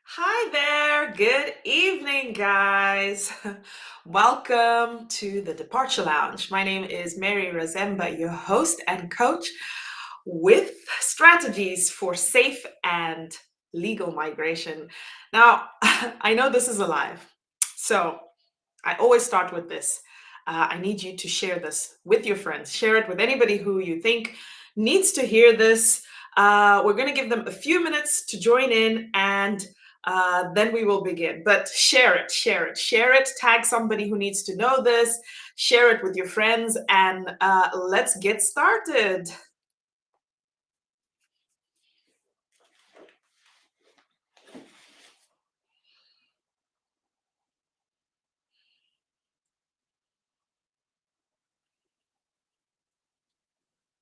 Hi there. Good evening, guys. Welcome to the Departure Lounge. My name is Mary Razemba, your host and coach with strategies for safe and legal migration. Now, I know this is a live, so I always start with this. I need you to share this with your friends. Share it with anybody who you think needs to hear this. We're going to give them a few minutes to join in and then we will begin. But share it, share it, share it. Tag somebody who needs to know this. Share it with your friends and let's get started.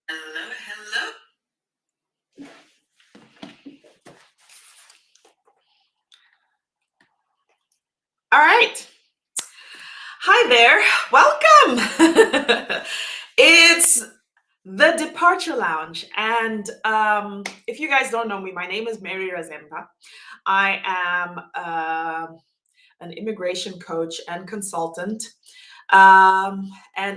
Hello, hello. All right. Hi there. Welcome. It's the Departure Lounge. And if you guys don't know me, my name is Mary Razemba. I am an immigration coach and consultant. And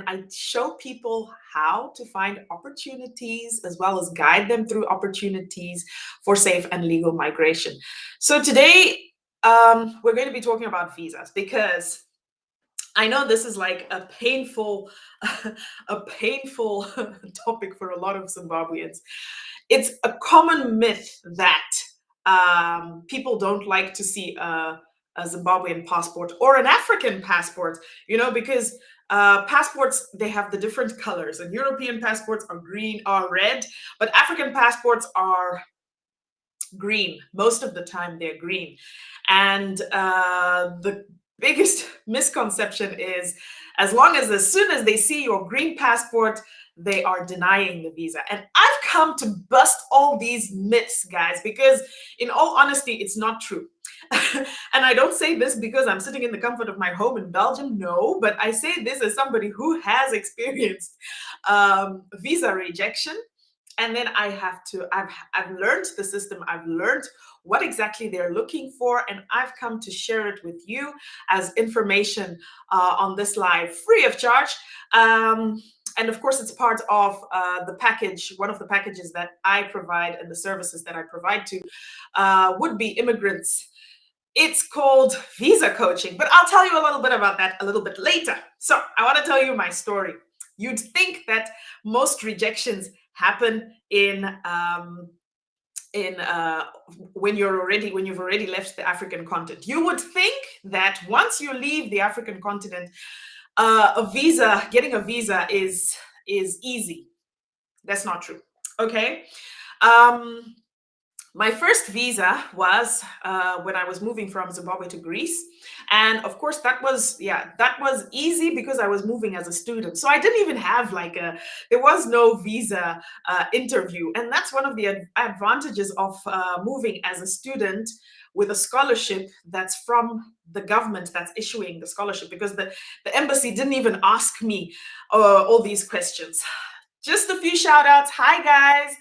I show people how to find opportunities as well as guide them through opportunities for safe and legal migration. So today, we're going to be talking about visas because I know this is like a painful, a painful topic for a lot of Zimbabweans. It's a common myth that people don't like to see a Zimbabwean passport or an African passport, because passports, they have the different colors, and European passports are green or red, but African passports are green. Most of the time, they're green. And the biggest misconception is as soon as they see your green passport, they are denying the visa. And I've come to bust all these myths, guys, because in all honesty, it's not true. And I don't say this because I'm sitting in the comfort of my home in Belgium. No, but I say this as somebody who has experienced visa rejection. And then I've learned the system. I've learned what exactly they're looking for, and I've come to share it with you as information on this live, free of charge. And of course, it's part of the package. One of the packages that I provide and the services that I provide to would-be immigrants. It's called visa coaching, but I'll tell you a little bit about that a little bit later. So I want to tell you my story. You'd think that most rejections happen in when you've already left the African continent. You would think that once you leave the African continent, getting a visa is easy. That's not true. Okay. Um, my first visa was when I was moving from Zimbabwe to Greece. And of course, that was easy because I was moving as a student. So I didn't even have there was no visa interview. And that's one of the advantages of moving as a student with a scholarship that's from the government that's issuing the scholarship, because the embassy didn't even ask me all these questions. Just a few shout outs. Hi, guys.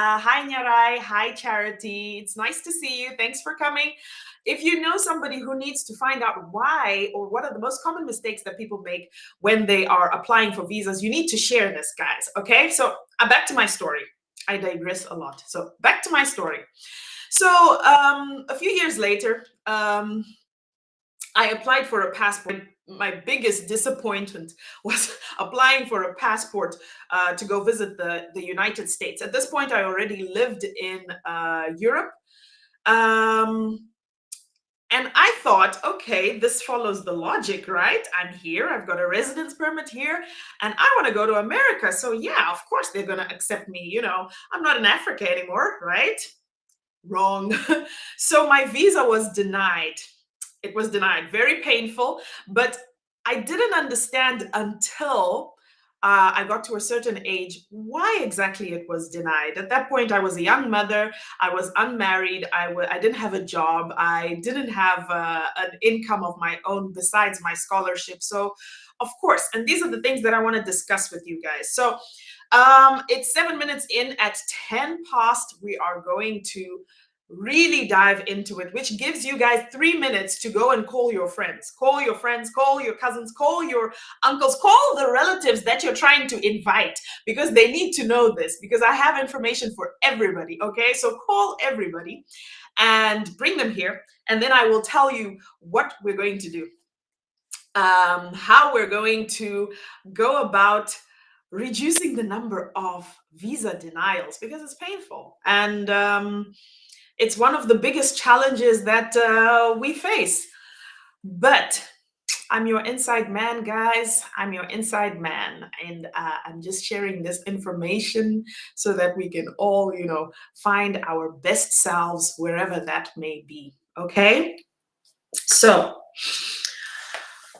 Hi, Nyarai. Hi, Charity. It's nice to see you. Thanks for coming. If you know somebody who needs to find out why or what are the most common mistakes that people make when they are applying for visas, you need to share this, guys. Okay, so back to my story. I digress a lot. So back to my story. So a few years later, I applied for a passport. My biggest disappointment was applying for a passport to go visit the United States. At this point, I already lived in Europe. And I thought, okay, this follows the logic, right? I'm here, I've got a residence permit here, and I want to go to America. So, yeah, of course, they're going to accept me. I'm not in Africa anymore, right? Wrong. So, my visa was denied. It was denied. Very painful, but I didn't understand until I got to a certain age why exactly it was denied. At that point, I was a young mother. I was unmarried. I didn't have a job. I didn't have an income of my own besides my scholarship. So, of course, and these are the things that I want to discuss with you guys. So, it's 7 minutes in. At 10 past, we are going to really dive into it, which gives you guys 3 minutes to go and call your friends, call your friends, call your cousins, call your uncles, call the relatives that you're trying to invite, because they need to know this, because I have information for everybody. Okay, so call everybody and bring them here, and then I will tell you what we're going to do, how we're going to go about reducing the number of visa denials, because it's painful, and it's one of the biggest challenges that we face. But I'm your inside man, guys. I'm your inside man. And I'm just sharing this information so that we can all, find our best selves wherever that may be. Okay? So,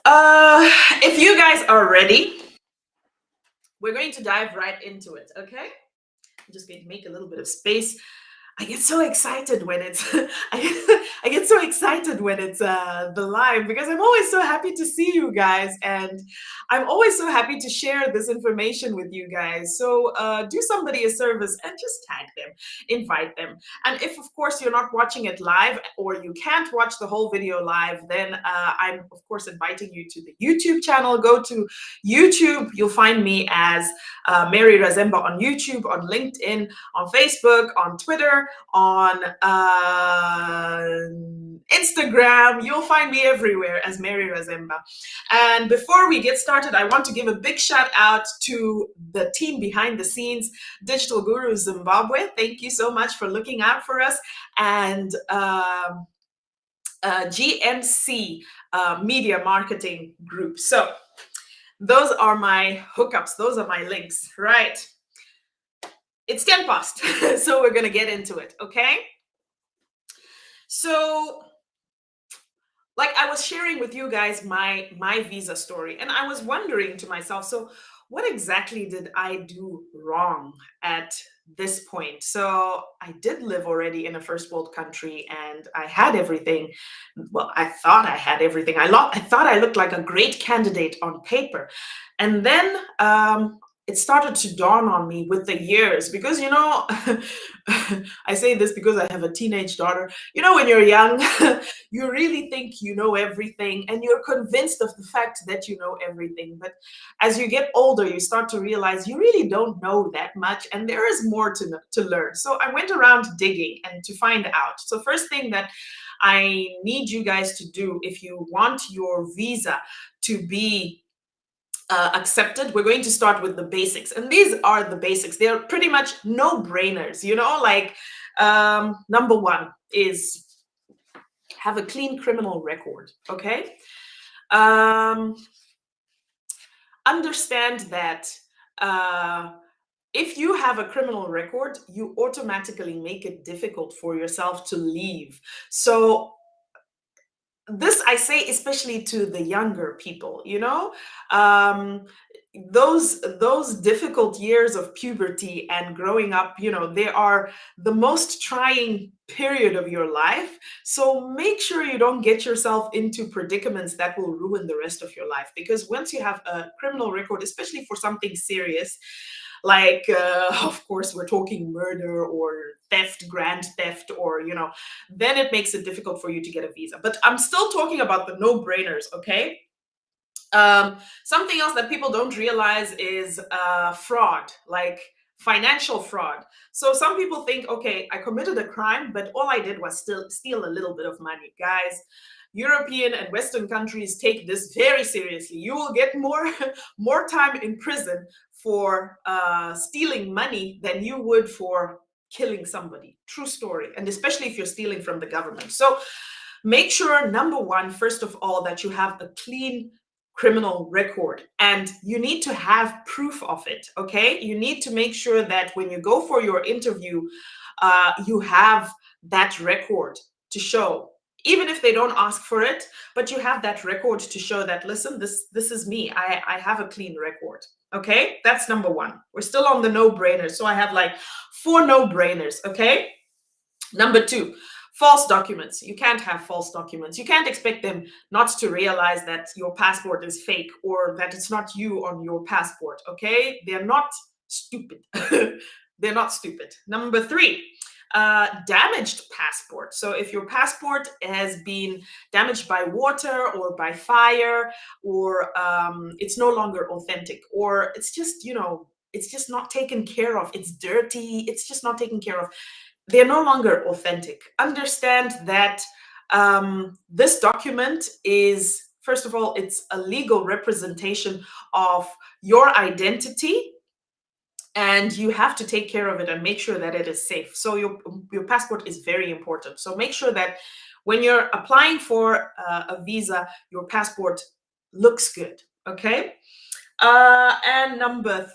if you guys are ready, we're going to dive right into it. Okay? I'm just going to make a little bit of space. I get so excited when it's I get so excited when it's the live, because I'm always so happy to see you guys, and I'm always so happy to share this information with you guys. So do somebody a service and just tag them, invite them. And if of course you're not watching it live, or you can't watch the whole video live, then I'm of course inviting you to the YouTube channel. Go to YouTube. You'll find me as Mary Razemba on YouTube, on LinkedIn, on Facebook, on Twitter, on Instagram. You'll find me everywhere as Mary Razemba. And before we get started, I want to give a big shout out to the team behind the scenes, Digital Guru Zimbabwe. Thank you so much for looking out for us. And GMC Media Marketing Group. So those are my hookups. Those are my links, right? It's 10 past, so we're going to get into it, okay? So, like I was sharing with you guys my visa story, and I was wondering to myself, so what exactly did I do wrong at this point? So I did live already in a first world country, and I had everything. Well, I thought I had everything. I thought I looked like a great candidate on paper. And then it started to dawn on me with the years, because I say this because I have a teenage daughter. When you're young, you really think you know everything, and you're convinced of the fact that you know everything. But as you get older, you start to realize you really don't know that much, and there is more to learn. So I went around digging and to find out. So first thing that I need you guys to do, if you want your visa to be accepted, we're going to start with the basics, and these are the basics. They're pretty much no-brainers. Like number one is have a clean criminal record. Okay, understand that if you have a criminal record, you automatically make it difficult for yourself to leave. So this I say especially to the younger people, those difficult years of puberty and growing up, they are the most trying period of your life. So make sure you don't get yourself into predicaments that will ruin the rest of your life, because once you have a criminal record, especially for something serious, like of course we're talking murder or theft, grand theft, or then it makes it difficult for you to get a visa. But I'm still talking about the no-brainers. Okay, something else that people don't realize is fraud, like financial fraud. So some people think, okay, I committed a crime, but all I did was still steal a little bit of money. Guys, European and Western countries take this very seriously. You will get more time in prison for stealing money than you would for killing somebody. True story. And especially if you're stealing from the government. So make sure, number one, first of all, that you have a clean criminal record, and you need to have proof of it. Okay, you need to make sure that when you go for your interview, you have that record to show, even if they don't ask for it, but you have that record to show that, listen, this is me. I have a clean record. Okay, that's number one. We're still on the no-brainers, so I have like 4 no-brainers. Okay, number 2, false documents. You can't have false documents. You can't expect them not to realize that your passport is fake, or that it's not you on your passport. Okay, they're not stupid. They're not stupid. Number 3, Damaged passport. So if your passport has been damaged by water or by fire, or it's no longer authentic, or it's just, it's just not taken care of, it's dirty, it's just not taken care of, they're no longer authentic. Understand that this document is, first of all, it's a legal representation of your identity, and you have to take care of it and make sure that it is safe. So your passport is very important. So make sure that when you're applying for a visa, your passport looks good. Okay. And number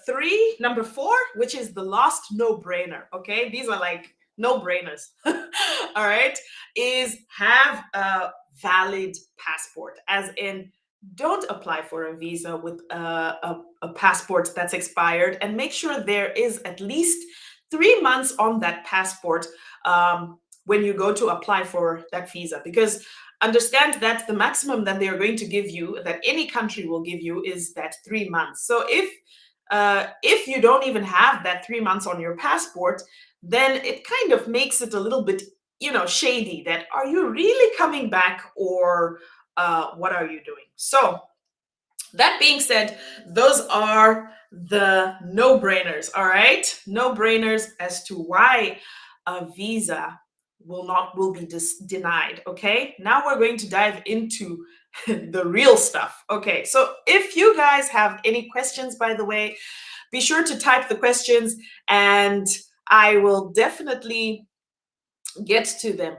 four, which is the last no-brainer. Okay, these are like no-brainers. All right, is have a valid passport, as in don't apply for a visa with a passport that's expired, and make sure there is at least 3 months on that passport when you go to apply for that visa, because understand that the maximum that they are going to give you, that any country will give you, is that 3 months. So if you don't even have that 3 months on your passport, then it kind of makes it a little bit, shady. That, are you really coming back, or what are you doing? So that being said, those are the no-brainers. All right, no-brainers as to why a visa will be denied. Okay, now we're going to dive into the real stuff. Okay, so if you guys have any questions, by the way, be sure to type the questions, and I will definitely get to them.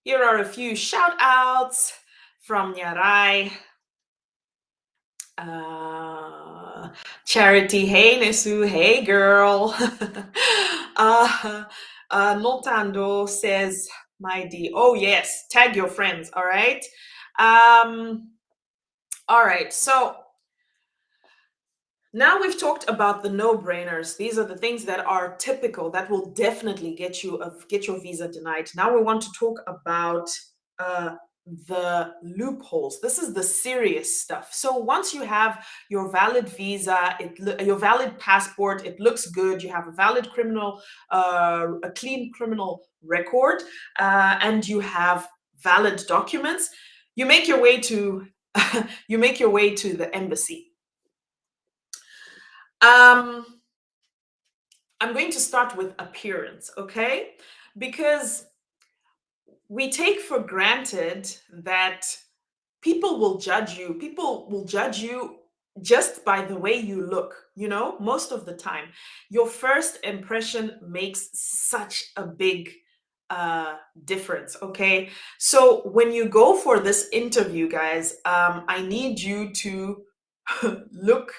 Here are a few shout outs from Nyarai. Charity, hey Nesu, hey girl. Notando says, my D. Oh yes, tag your friends. All right. All right. So now we've talked about the no-brainers. These are the things that are typical, that will definitely get your visa denied. Now we want to talk about the loopholes. This is the serious stuff. So once you have your valid visa, your valid passport, it looks good, you have a valid a clean criminal record, and you have valid documents, you make your way to you make your way to the embassy. I'm going to start with appearance, okay? Because we take for granted that people will judge you. People will judge you just by the way you look, most of the time. Your first impression makes such a big difference, okay? So when you go for this interview, guys, I need you to look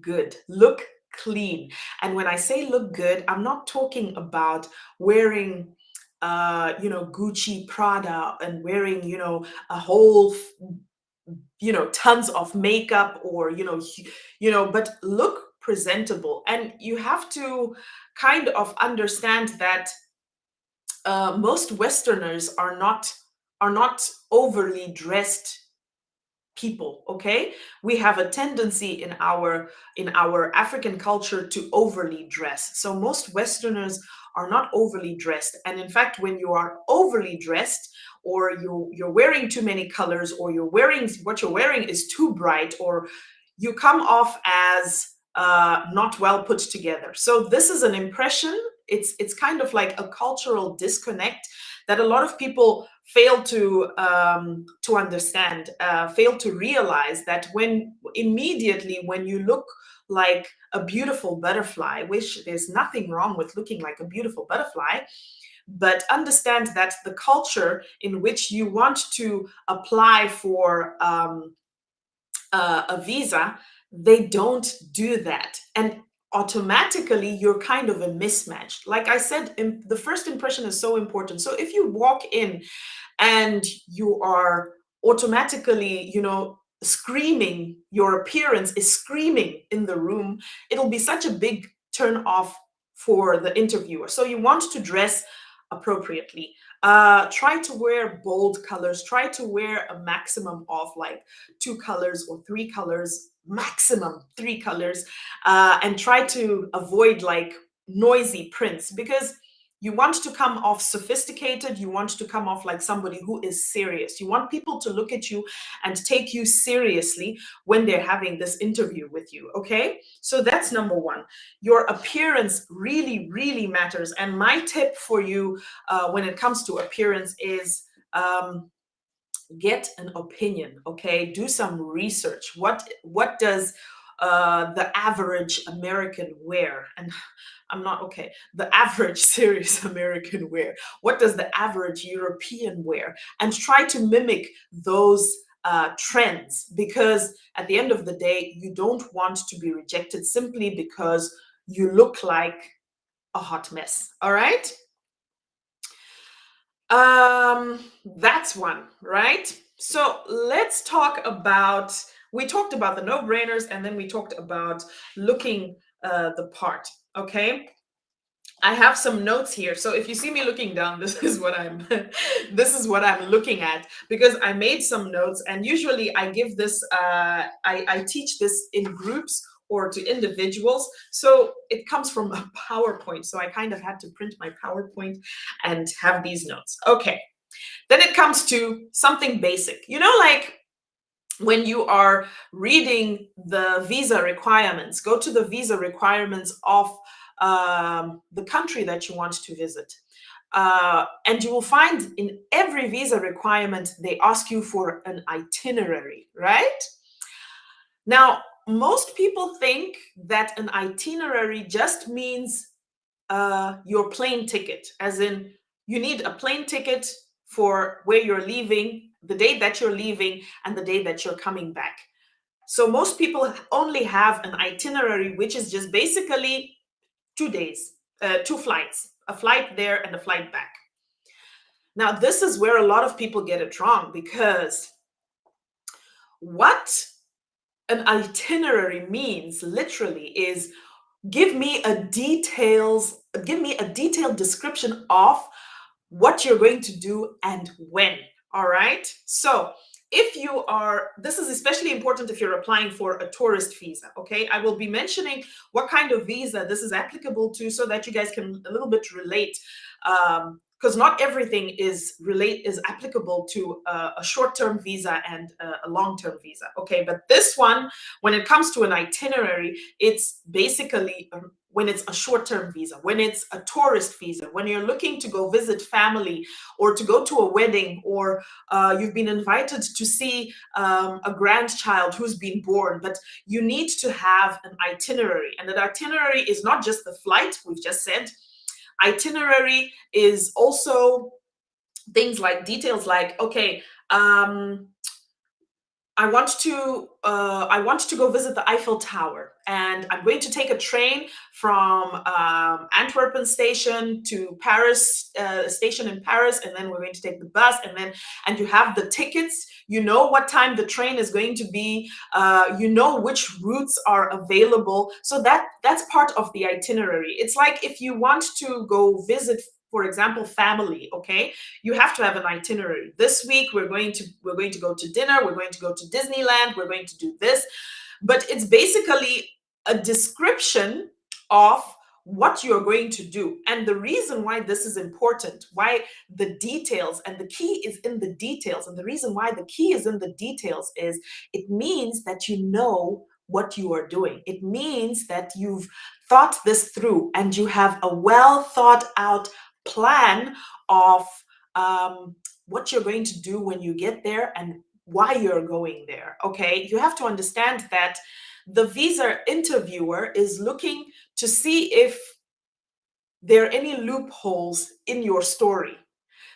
good, look clean. And when I say look good, I'm not talking about wearing Gucci, Prada, and wearing, a whole tons of makeup, or but look presentable. And you have to kind of understand that most Westerners are not overly dressed people. Okay, we have a tendency in our African culture to overly dress. So most Westerners are not overly dressed, and in fact, when you are overly dressed, or you're wearing too many colors, or what you're wearing is too bright, or you come off as not well put together. So this is an impression. It's kind of like a cultural disconnect that a lot of people fail to understand, fail to realize, that immediately when you look like a beautiful butterfly, which there's nothing wrong with looking like a beautiful butterfly, but understand that the culture in which you want to apply for a visa, they don't do that. And automatically you're kind of a mismatch. Like I said, the first impression is so important. So if you walk in and you are automatically, screaming, your appearance is screaming in the room, it'll be such a big turn off for the interviewer. So you want to dress appropriately. Try to wear bold colors. Try to wear a maximum of like 2 colors or 3 colors, maximum 3 colors, and try to avoid like noisy prince, because you want to come off sophisticated, you want to come off like somebody who is serious. You want people to look at you and take you seriously when they're having this interview with you, okay? So that's number one. Your appearance really, really matters. And my tip for you when it comes to appearance is get an opinion, okay? Do some research. What does the average American wear? And I'm not okay. The average serious American wear. What does the average European wear? And try to mimic those trends, because at the end of the day, you don't want to be rejected simply because you look like a hot mess. All right. That's one, right? So let's talk about, we talked about the no-brainers, and then we talked about looking the part, okay? I have some notes here. So if you see me looking down, this is what I'm this is what I'm looking at, because I made some notes, and usually I give this I teach this in groups or to individuals. So it comes from a PowerPoint. So I kind of had to print my PowerPoint and have these notes. Okay. Then it comes to something basic. You know, like when you are reading the visa requirements, go to the visa requirements of the country that you want to visit. And you will find in every visa requirement, they ask you for an itinerary, right? Now, most people think that an itinerary just means your plane ticket, as in you need a plane ticket for where you're leaving, the day that you're leaving, and the day that you're coming back. So most people only have an itinerary, which is just basically 2 days, two flights, a flight there and a flight back. Now, this is where a lot of people get it wrong, because what an itinerary means literally is give me a detailed description of what you're going to do and when. All right. So if you are, this is especially important if you're applying for a tourist visa. Okay. I will be mentioning what kind of visa this is applicable to, so that you guys can a little bit relate. Because not everything is applicable to a short-term visa and a long-term visa. Okay, but this one, when it comes to an itinerary, it's basically when it's a short-term visa, when it's a tourist visa, when you're looking to go visit family or to go to a wedding, or you've been invited to see a grandchild who's been born, but you need to have an itinerary. And that itinerary is not just the flight, we've just said. Itinerary is also things like details like, okay, I want to go visit the Eiffel Tower, and I'm going to take a train from Antwerpen station to Paris station in Paris, and then we're going to take the bus, and you have the tickets. You know what time the train is going to be. You know which routes are available. So that's part of the itinerary. It's like if you want to go visit, for example, family, okay, you have to have an itinerary. This week we're going to go to dinner, we're going to go to Disneyland, we're going to do this. But it's basically a description of what you're going to do. And the reason why this is important, why the details, and the key is in the details, and the reason why the key is in the details is it means that you know what you are doing. It means that you've thought this through and you have a well thought out plan of what you're going to do when you get there and why you're going there. Okay, you have to understand that the visa interviewer is looking to see if there are any loopholes in your story.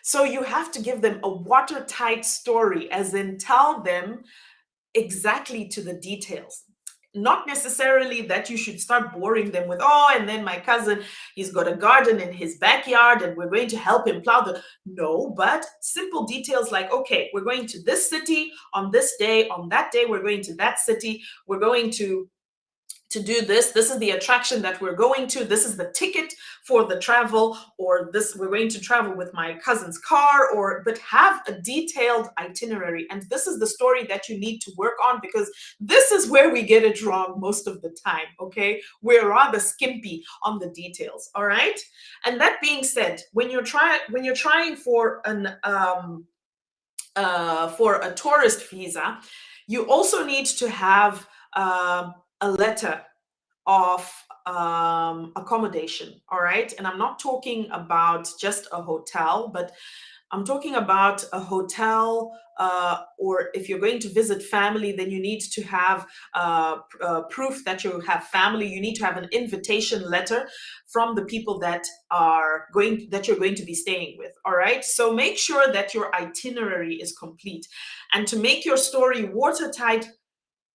So you have to give them a watertight story, as in tell them exactly to the details. Not necessarily that you should start boring them with, oh, and then my cousin, he's got a garden in his backyard and we're going to help him plow the. No, but simple details like, okay, we're going to this city on this day, on that day, we're going to that city, we're going to to do this. This is the attraction that we're going to. This is the ticket for the travel, or this, we're going to travel with my cousin's car, or, but have a detailed itinerary. And this is the story that you need to work on, because this is where we get it wrong most of the time. Okay, we're rather skimpy on the details. All right. And that being said, when you're trying for an for a tourist visa, you also need to have a letter of accommodation. All right. And I'm not talking about just a hotel, but I'm talking about a hotel, or if you're going to visit family, then you need to have proof that you have family. You need to have an invitation letter from the people that you're going to be staying with. All right. So make sure that your itinerary is complete. And to make your story watertight,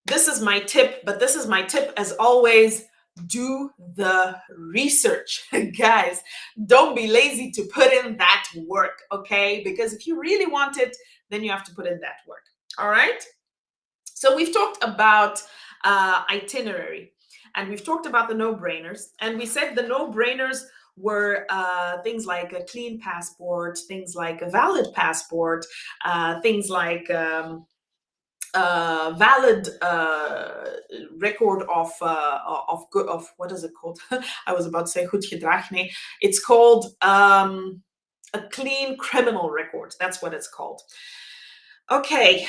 this is my tip, but this is my tip as always: do the research. Guys, don't be lazy to put in that work, okay? Because if you really want it, then you have to put in that work. All right. So we've talked about itinerary, and we've talked about the no-brainers, and we said the no-brainers were things like a clean passport, things like a valid passport, things like valid record of what is it called? I was about to say goed gedrag. Nee, it's called a clean criminal record. That's what it's called. Okay,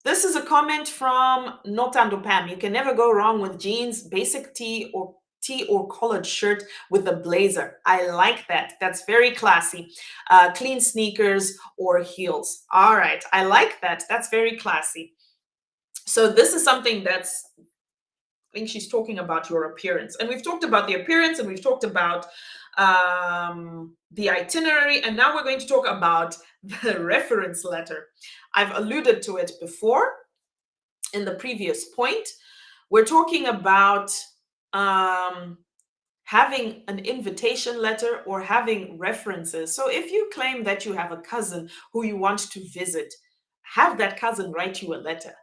this is a comment from Notando Pam. You can never go wrong with jeans, basic tee or collared shirt with a blazer. I like that. That's very classy. Clean sneakers or heels. All right, I like that. That's very classy. So this is something that's, I think she's talking about your appearance. And we've talked about the appearance, and we've talked about the itinerary. And now we're going to talk about the reference letter. I've alluded to it before in the previous point. We're talking about having an invitation letter or having references. So if you claim that you have a cousin who you want to visit, have that cousin write you a letter.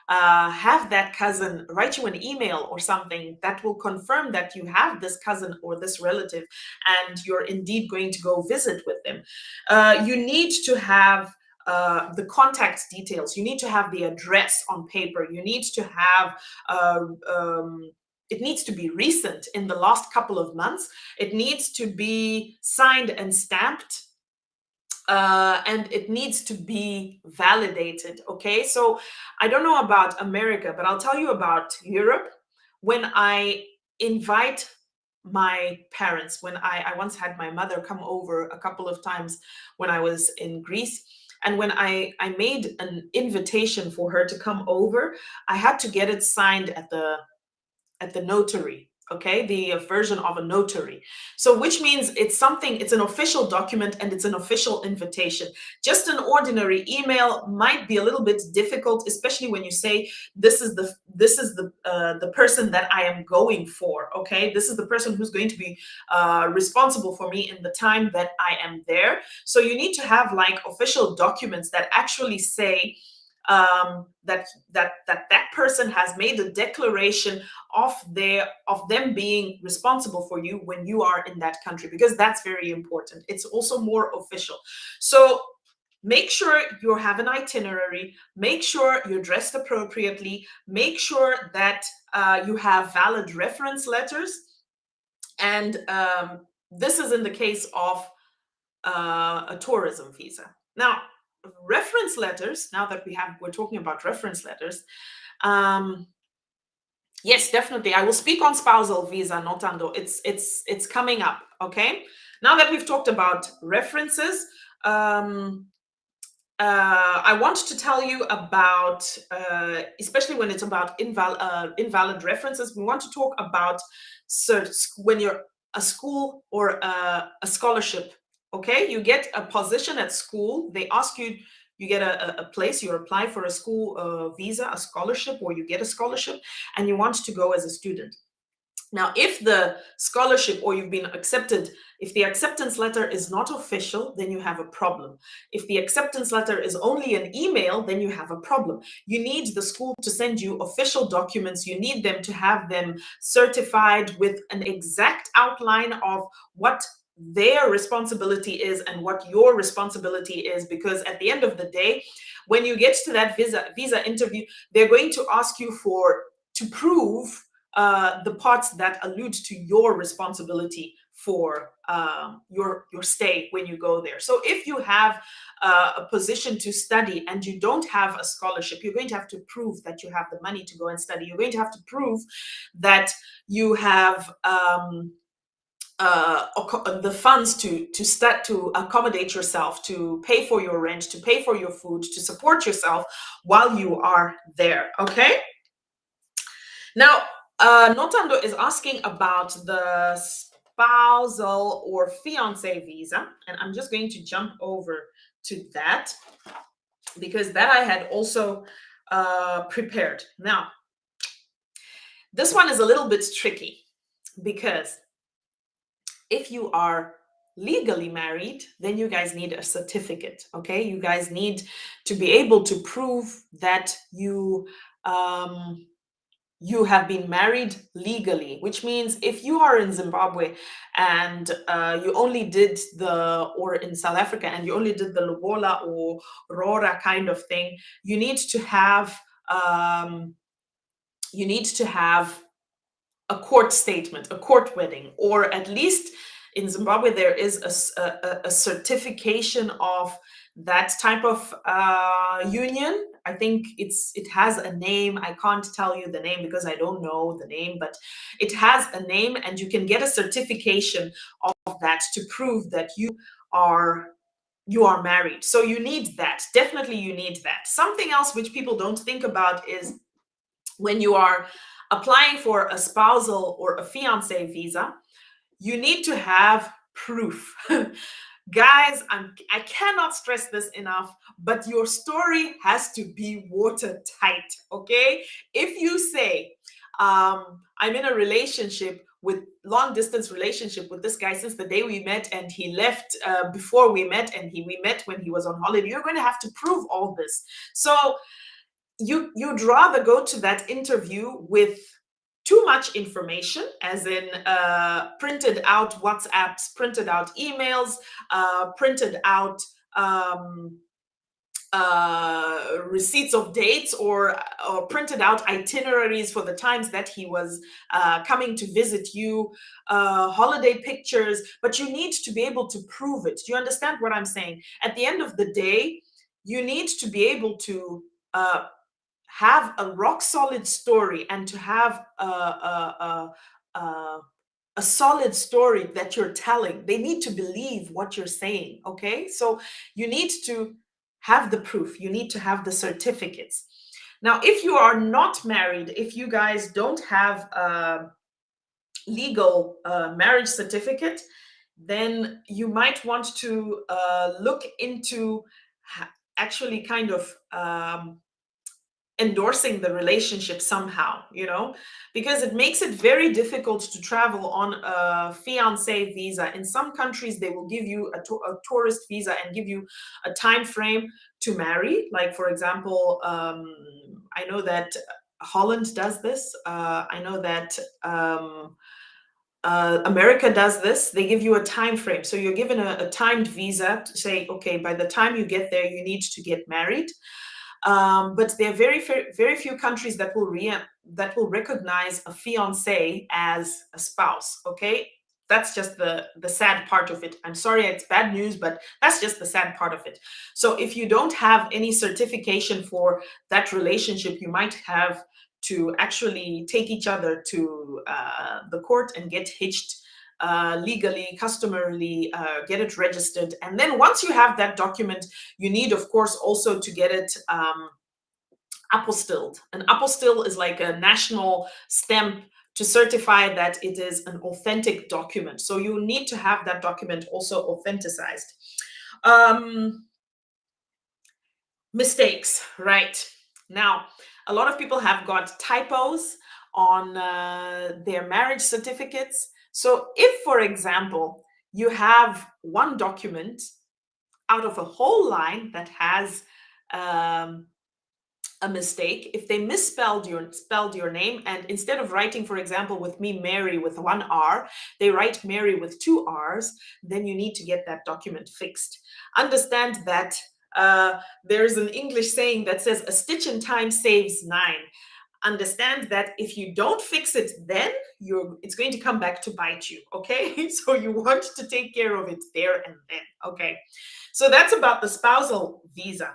Have that cousin write you an email or something that will confirm that you have this cousin or this relative and you're indeed going to go visit with them. You need to have the contact details. You need to have the address on paper. You need to have it needs to be recent, in the last couple of months. It needs to be signed and stamped, and it needs to be validated. Okay, so I don't know about America, but I'll tell you about Europe. When I invite my parents, when I once had my mother come over a couple of times when I was in Greece, and when I made an invitation for her to come over, I had to get it signed at the notary. Okay, the version of a notary. So which means it's an official document, and it's an official invitation. Just an ordinary email might be a little bit difficult, especially when you say this is the person that I am going for. Okay, this is the person who's going to be responsible for me in the time that I am there. So you need to have like official documents that actually say that person has made a declaration of them being responsible for you when you are in that country, because that's very important. It's also more official. So make sure you have an itinerary, make sure you're dressed appropriately, make sure that you have valid reference letters. And this is in the case of a tourism visa. Now, reference letters, now that we're talking about reference letters, yes, definitely. I will speak on spousal visa, notando. It's coming up. Okay. Now that we've talked about references, I want to tell you about, especially when it's about invalid references, we want to talk about when you're a school or a scholarship. Okay, you get a position at school. They ask you, you get a place, you apply for a school visa, a scholarship, or you get a scholarship, and you want to go as a student. Now, if the scholarship or you've been accepted, if the acceptance letter is not official, then you have a problem. If the acceptance letter is only an email, then you have a problem. You need the school to send you official documents. You need them to have them certified with an exact outline of what their responsibility is and what your responsibility is, because at the end of the day, when you get to that visa interview, they're going to ask you to prove the parts that allude to your responsibility for your stay when you go there. So if you have a position to study and you don't have a scholarship, you're going to have to prove that you have the money to go and study. You're going to have to prove that you have the funds to accommodate yourself, to pay for your rent, to pay for your food, to support yourself while you are there. Okay. Now, Notando is asking about the spousal or fiance visa, and I'm just going to jump over to that because that I had also prepared. Now, this one is a little bit tricky because if you are legally married, then you guys need a certificate. Okay, you guys need to be able to prove that you have been married legally, which means if you are in Zimbabwe and you only did or in South Africa and you only did the lobola or rora kind of thing, you need to have a court statement, a court wedding, or at least in Zimbabwe there is a certification of that type of union. I think it has a name. I can't tell you the name because I don't know the name, but it has a name, and you can get a certification of that to prove that are you are married. So you need that. Definitely you need that. Something else which people don't think about is when you are applying for a spousal or a fiance visa, you need to have proof. Guys, I cannot stress this enough, but your story has to be watertight, okay? If you say, I'm in a relationship with long distance relationship with this guy since the day we met, and he left before we met, and we met when he was on holiday, you're going to have to prove all this. So you'd rather go to that interview with too much information, as in printed out WhatsApps, printed out emails, printed out receipts of dates, or printed out itineraries for the times that he was coming to visit you, holiday pictures, but you need to be able to prove it. Do you understand what I'm saying? At the end of the day, you need to be able to have a rock solid story, and to have a solid story that you're telling. They need to believe what you're saying. Okay, so you need to have the proof, you need to have the certificates. Now, if you are not married, if you guys don't have a legal marriage certificate, then you might want to look into actually kind of endorsing the relationship somehow, because it makes it very difficult to travel on a fiance visa. In some countries, they will give you a tourist visa and give you a time frame to marry. Like, for example, I know that Holland does this. I know that America does this. They give you a time frame. So you're given a timed visa to say, okay, by the time you get there, you need to get married. But there are very few countries that will recognize a fiance as a spouse. Okay, that's just the sad part of it. I'm sorry, it's bad news, but that's just the sad part of it. So if you don't have any certification for that relationship, you might have to actually take each other to the court and get hitched legally, customarily, get it registered. And then once you have that document, you need, of course, also to get it apostilled. An apostille is like a national stamp to certify that it is an authentic document. So you need to have that document also authenticized. Mistakes, right? Now, a lot of people have got typos on their marriage certificates. So if, for example, you have one document out of a whole line that has um, a mistake, if they misspelled your name, and instead of writing, for example, with me Mary with one R, they write Mary with two R's, then you need to get that document fixed. Understand that there's an English saying that says a stitch in time saves nine. Understand that if you don't fix it, then it's going to come back to bite you. Okay, so you want to take care of it there and then. Okay, so that's about the spousal visa.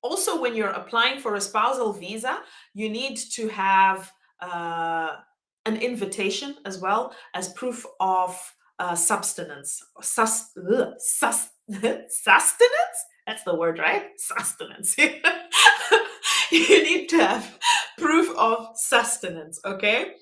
Also, when you're applying for a spousal visa, you need to have an invitation as well as proof of subsistence. Sustenance? That's the word, right? Sustenance. You need to have proof of sustenance, okay?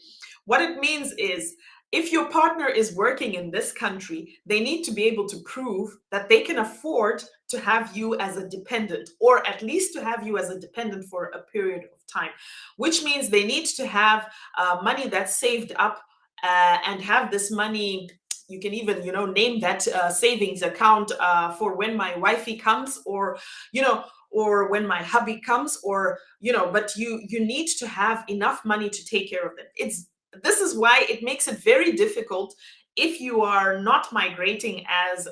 What it means is if your partner is working in this country, they need to be able to prove that they can afford to have you as a dependent, or at least to have you as a dependent for a period of time, which means they need to have money that's saved up and have this money. You can even, name that savings account for when my wifey comes, or, or when my hubby comes, or, but you need to have enough money to take care of them. This is why it makes it very difficult if you are not migrating as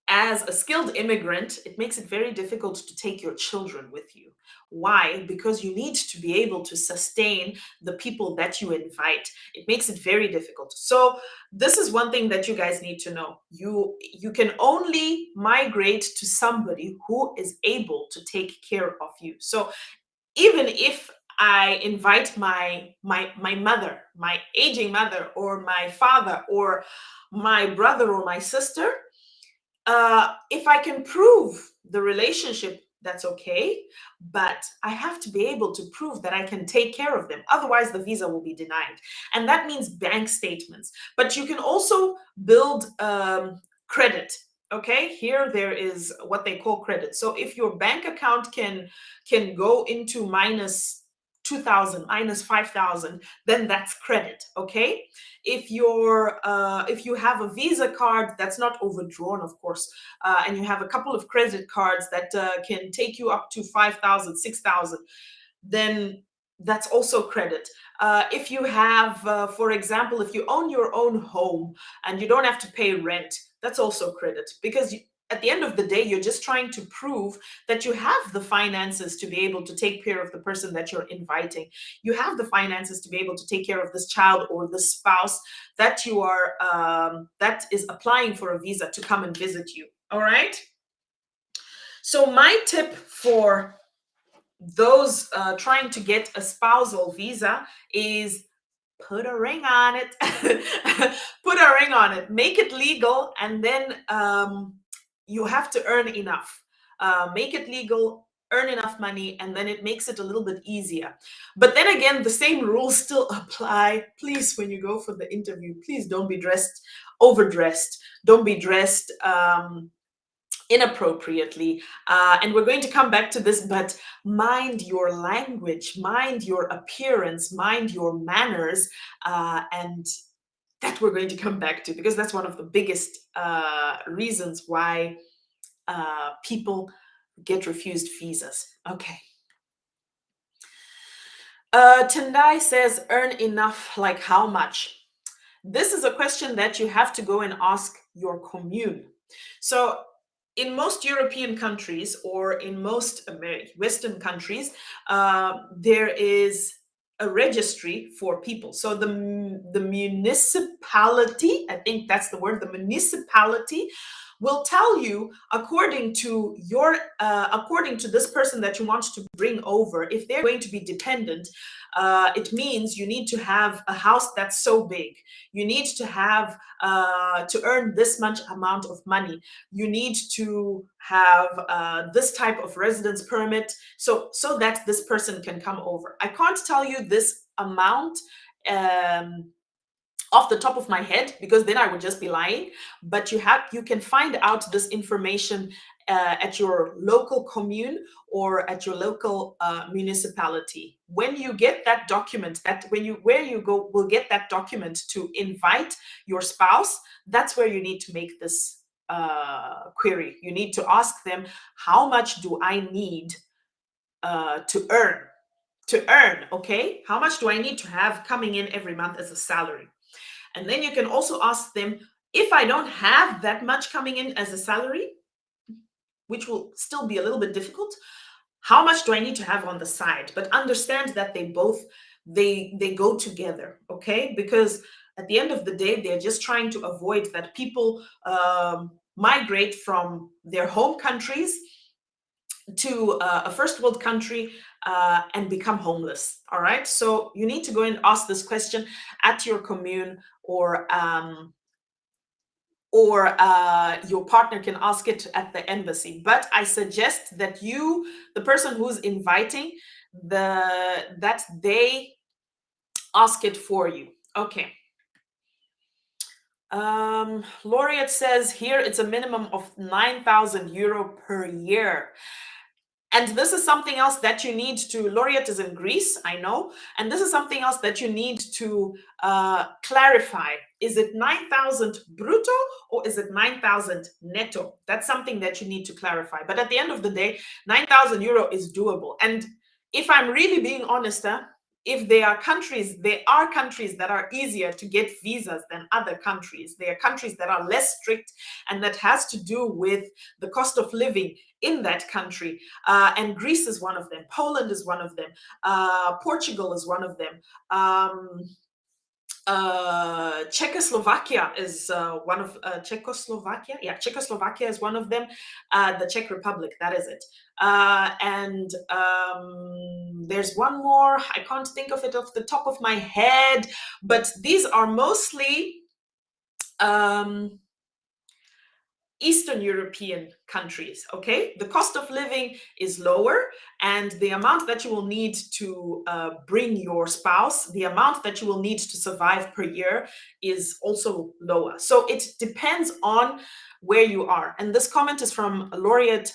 a skilled immigrant. It makes it very difficult to take your children with you. Why? Because you need to be able to sustain the people that you invite. It makes it very difficult. So this is one thing that you guys need to know. You can only migrate to somebody who is able to take care of you. So even if I invite my mother, my aging mother, or my father, or my brother, or my sister, if I can prove the relationship, that's okay. But I have to be able to prove that I can take care of them. Otherwise, the visa will be denied. And that means bank statements. But you can also build credit. Okay, here there is what they call credit. So if your bank account can go into minus 2,000, minus 5,000, then that's credit. Okay, if you have a Visa card that's not overdrawn, of course, and you have a couple of credit cards that can take you up to 5,000, 6,000, then that's also credit. If you have, for example, if you own your own home and you don't have to pay rent, that's also credit, because at the end of the day, you're just trying to prove that you have the finances to be able to take care of the person that you're inviting. You have the finances to be able to take care of this child or the spouse that you are that is applying for a visa to come and visit you. All right. So my tip for those trying to get a spousal visa is put a ring on it. Put a ring on it, make it legal, and then you have to earn enough. Make it legal, earn enough money, and then it makes it a little bit easier. But then again, the same rules still apply. Please, when you go for the interview, please don't be overdressed. Don't be dressed inappropriately. And we're going to come back to this, but mind your language, mind your appearance, mind your manners, and that we're going to come back to, because that's one of the biggest reasons why people get refused visas. Okay. Tendai says, earn enough, like how much? This is a question that you have to go and ask your commune. So in most European countries, or in most Western countries, there is a registry for people. So the municipality, I think that's the word, the municipality will tell you, according to this person that you want to bring over, if they're going to be dependent, it means you need to have a house that's so big. You need to have to earn this much amount of money. You need to have this type of residence permit, so that this person can come over. I can't tell you this amount off the top of my head, because then I would just be lying. But you can find out this information at your local commune or at your local municipality. When you get that document, that when you where you go will get that document to invite your spouse, that's where you need to make this query. You need to ask them, how much do I need to earn? Okay? How much do I need to have coming in every month as a salary? And then you can also ask them, if I don't have that much coming in as a salary, which will still be a little bit difficult, how much do I need to have on the side? But understand that they go together, okay? Because at the end of the day, they're just trying to avoid that people migrate from their home countries to a first world country and become homeless. All right, so you need to go and ask this question at your commune, or your partner can ask it at the embassy. But I suggest that you, the person who's inviting, that they ask it for you. Okay. Laureate says here it's a minimum of 9,000 euro per year. And this is something else that you need to, Laureate is in Greece, I know, and this is something else that you need to clarify. Is it 9,000 brutto or is it 9,000 netto? That's something that you need to clarify. But at the end of the day, 9,000 euro is doable. And if I'm really being honest, if there are countries that are easier to get visas than other countries. There are countries that are less strict, and that has to do with the cost of living in that country. And Greece is one of them. Poland is one of them. Portugal is one of them. Czechoslovakia is one of Czechoslovakia. Yeah, Czechoslovakia is one of them. The Czech Republic, that is it. And there's one more. I can't think of it off the top of my head, but these are mostly Eastern European countries, okay? The cost of living is lower, and the amount that you will need to bring your spouse, the amount that you will need to survive per year is also lower. So it depends on where you are. And this comment is from a laureate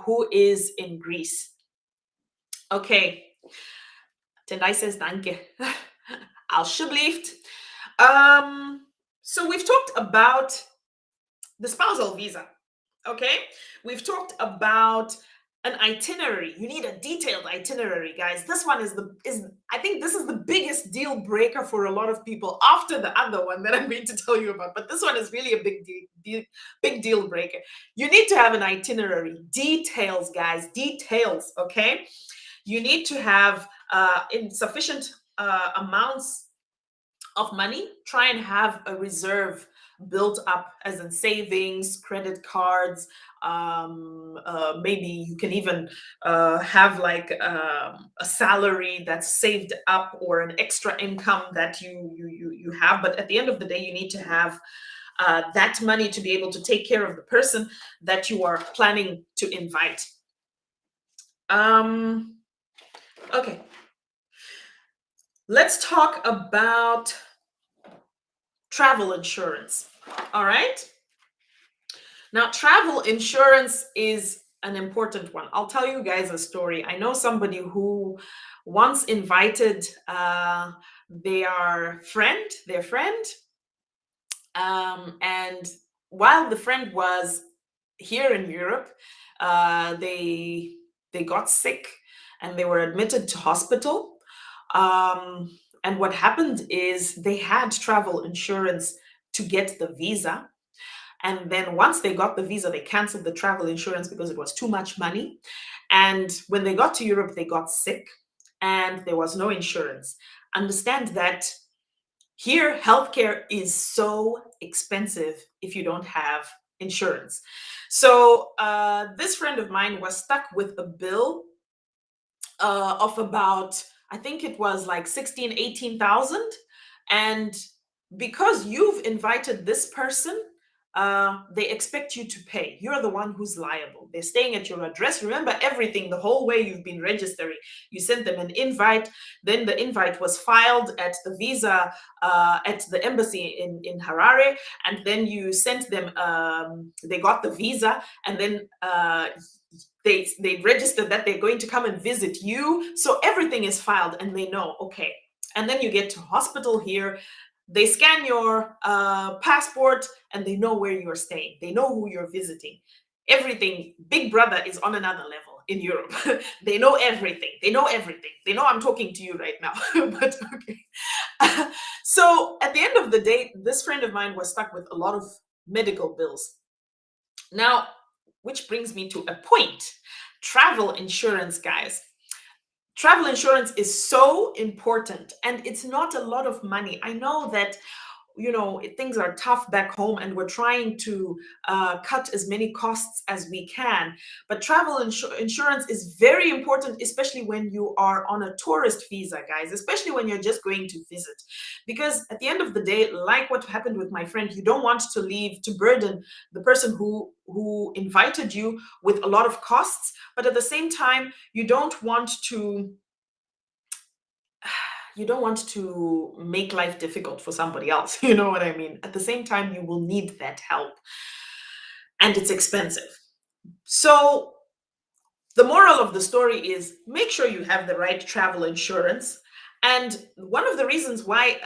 who is in Greece. Okay. Tendai says, danke. Alsjeblieft. So we've talked about the spousal visa. Okay, we've talked about an itinerary. You need a detailed itinerary, guys. This one is I think this is the biggest deal breaker for a lot of people after the other one that I'm going to tell you about. But this one is really a big deal breaker. You need to have an itinerary. Details, guys. Details. Okay, you need to have insufficient amounts of money. Try and have a reserve built up, as in savings, credit cards. Maybe you can even have like a salary that's saved up, or an extra income that you have. But at the end of the day, you need to have that money to be able to take care of the person that you are planning to invite. Okay. Let's talk about travel insurance. All right. Now, travel insurance is an important one. I'll tell you guys a story. I know somebody who once invited their friend, and while the friend was here in Europe, they got sick and they were admitted to hospital. And what happened is they had travel insurance to get the visa. And then once they got the visa, they canceled the travel insurance because it was too much money. And when they got to Europe, they got sick and there was no insurance. Understand that here, healthcare is so expensive if you don't have insurance. So this friend of mine was stuck with a bill of about, I think it was like 18,000. And because you've invited this person, they expect you to pay. You're the one who's liable. They're staying at your address. Remember everything the whole way you've been registering. You sent them an invite. Then the invite was filed at the visa at the embassy in Harare, and then you sent them. They got the visa, and then they registered that they're going to come and visit you. So everything is filed, and they know. Okay, and then you get to hospital here. They scan your passport and they know where you're staying. They know who you're visiting. Everything, Big Brother is on another level in Europe. They know everything. They know everything. They know I'm talking to you right now. But okay. So at the end of the day, this friend of mine was stuck with a lot of medical bills. Now, which brings me to a point. Travel insurance, guys. Travel insurance is so important, and it's not a lot of money. I know that things are tough back home, and we're trying to cut as many costs as we can, but travel insurance is very important, especially when you are on a tourist visa, guys, especially when you're just going to visit, because at the end of the day, like what happened with my friend, you don't want to leave to burden the person who invited you with a lot of costs, but at the same time you don't want to make life difficult for somebody else. You know what I mean? At the same time, you will need that help, and it's expensive. So the moral of the story is make sure you have the right travel insurance. And one of the reasons why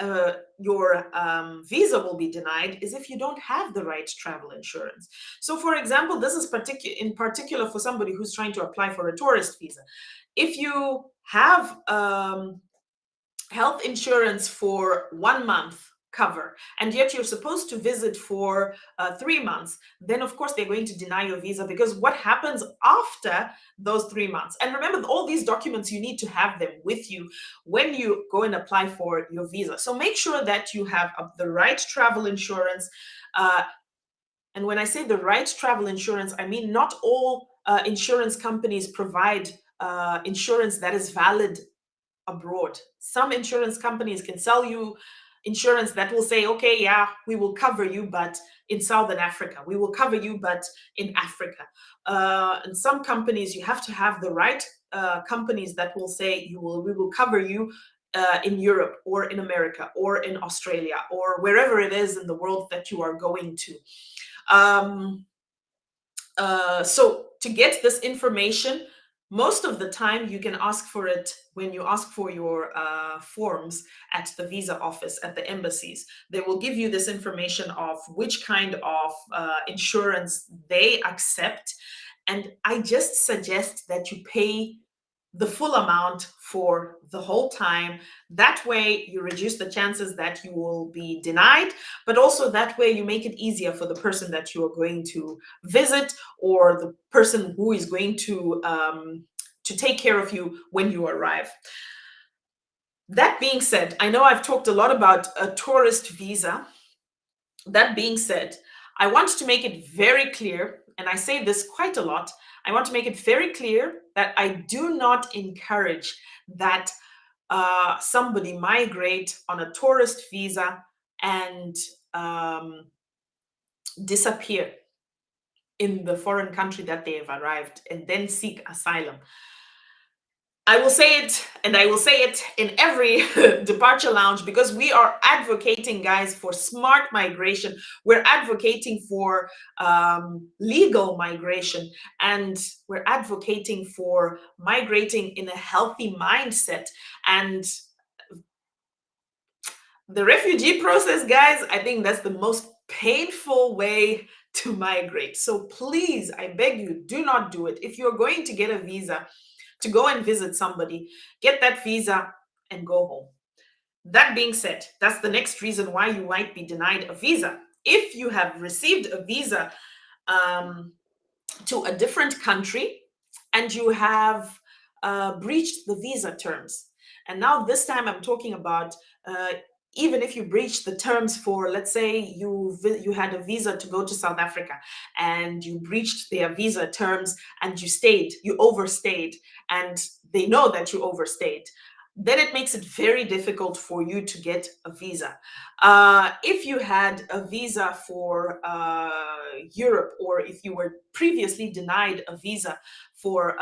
your visa will be denied is if you don't have the right travel insurance. So, for example, this is in particular for somebody who's trying to apply for a tourist visa. If you have health insurance for 1 month cover, and yet you're supposed to visit for 3 months, then of course they're going to deny your visa, because what happens after those 3 months? And remember, all these documents, you need to have them with you when you go and apply for your visa. So make sure that you have the right travel insurance. And when I say the right travel insurance, I mean not all insurance companies provide insurance that is valid abroad. Some insurance companies can sell you insurance that will say, okay, yeah, we will cover you, but in Southern Africa. We will cover you, but in Africa. And some companies, you have to have the right companies that will say we will cover you in Europe or in America or in Australia or wherever it is in the world that you are going to. So to get this information, most of the time you can ask for it when you ask for your forms at the visa office, at the embassies. They will give you this information of which kind of insurance they accept. And I just suggest that you pay the full amount for the whole time. That way you reduce the chances that you will be denied, but also that way you make it easier for the person that you are going to visit, or the person who is going to take care of you when you arrive. That being said, I know I've talked a lot about a tourist visa. That being said, I want to make it very clear, and I say this quite a lot, I want to make it very clear that I do not encourage that somebody migrate on a tourist visa and disappear in the foreign country that they have arrived and then seek asylum. I will say it, and I will say it in every departure lounge, because we are advocating, guys, for smart migration. We're advocating for legal migration, and we're advocating for migrating in a healthy mindset. And the refugee process, guys, I think that's the most painful way to migrate. So please, I beg you, do not do it. If you're going to get a visa to go and visit somebody, get that visa and go home. That being said, that's the next reason why you might be denied a visa. If you have received a visa to a different country and you have breached the visa terms, and now this time I'm talking about even if you breach the terms for, let's say you had a visa to go to South Africa and you breached their visa terms and you overstayed, and they know that you overstayed, then it makes it very difficult for you to get a visa. If you had a visa for Europe, or if you were previously denied a visa for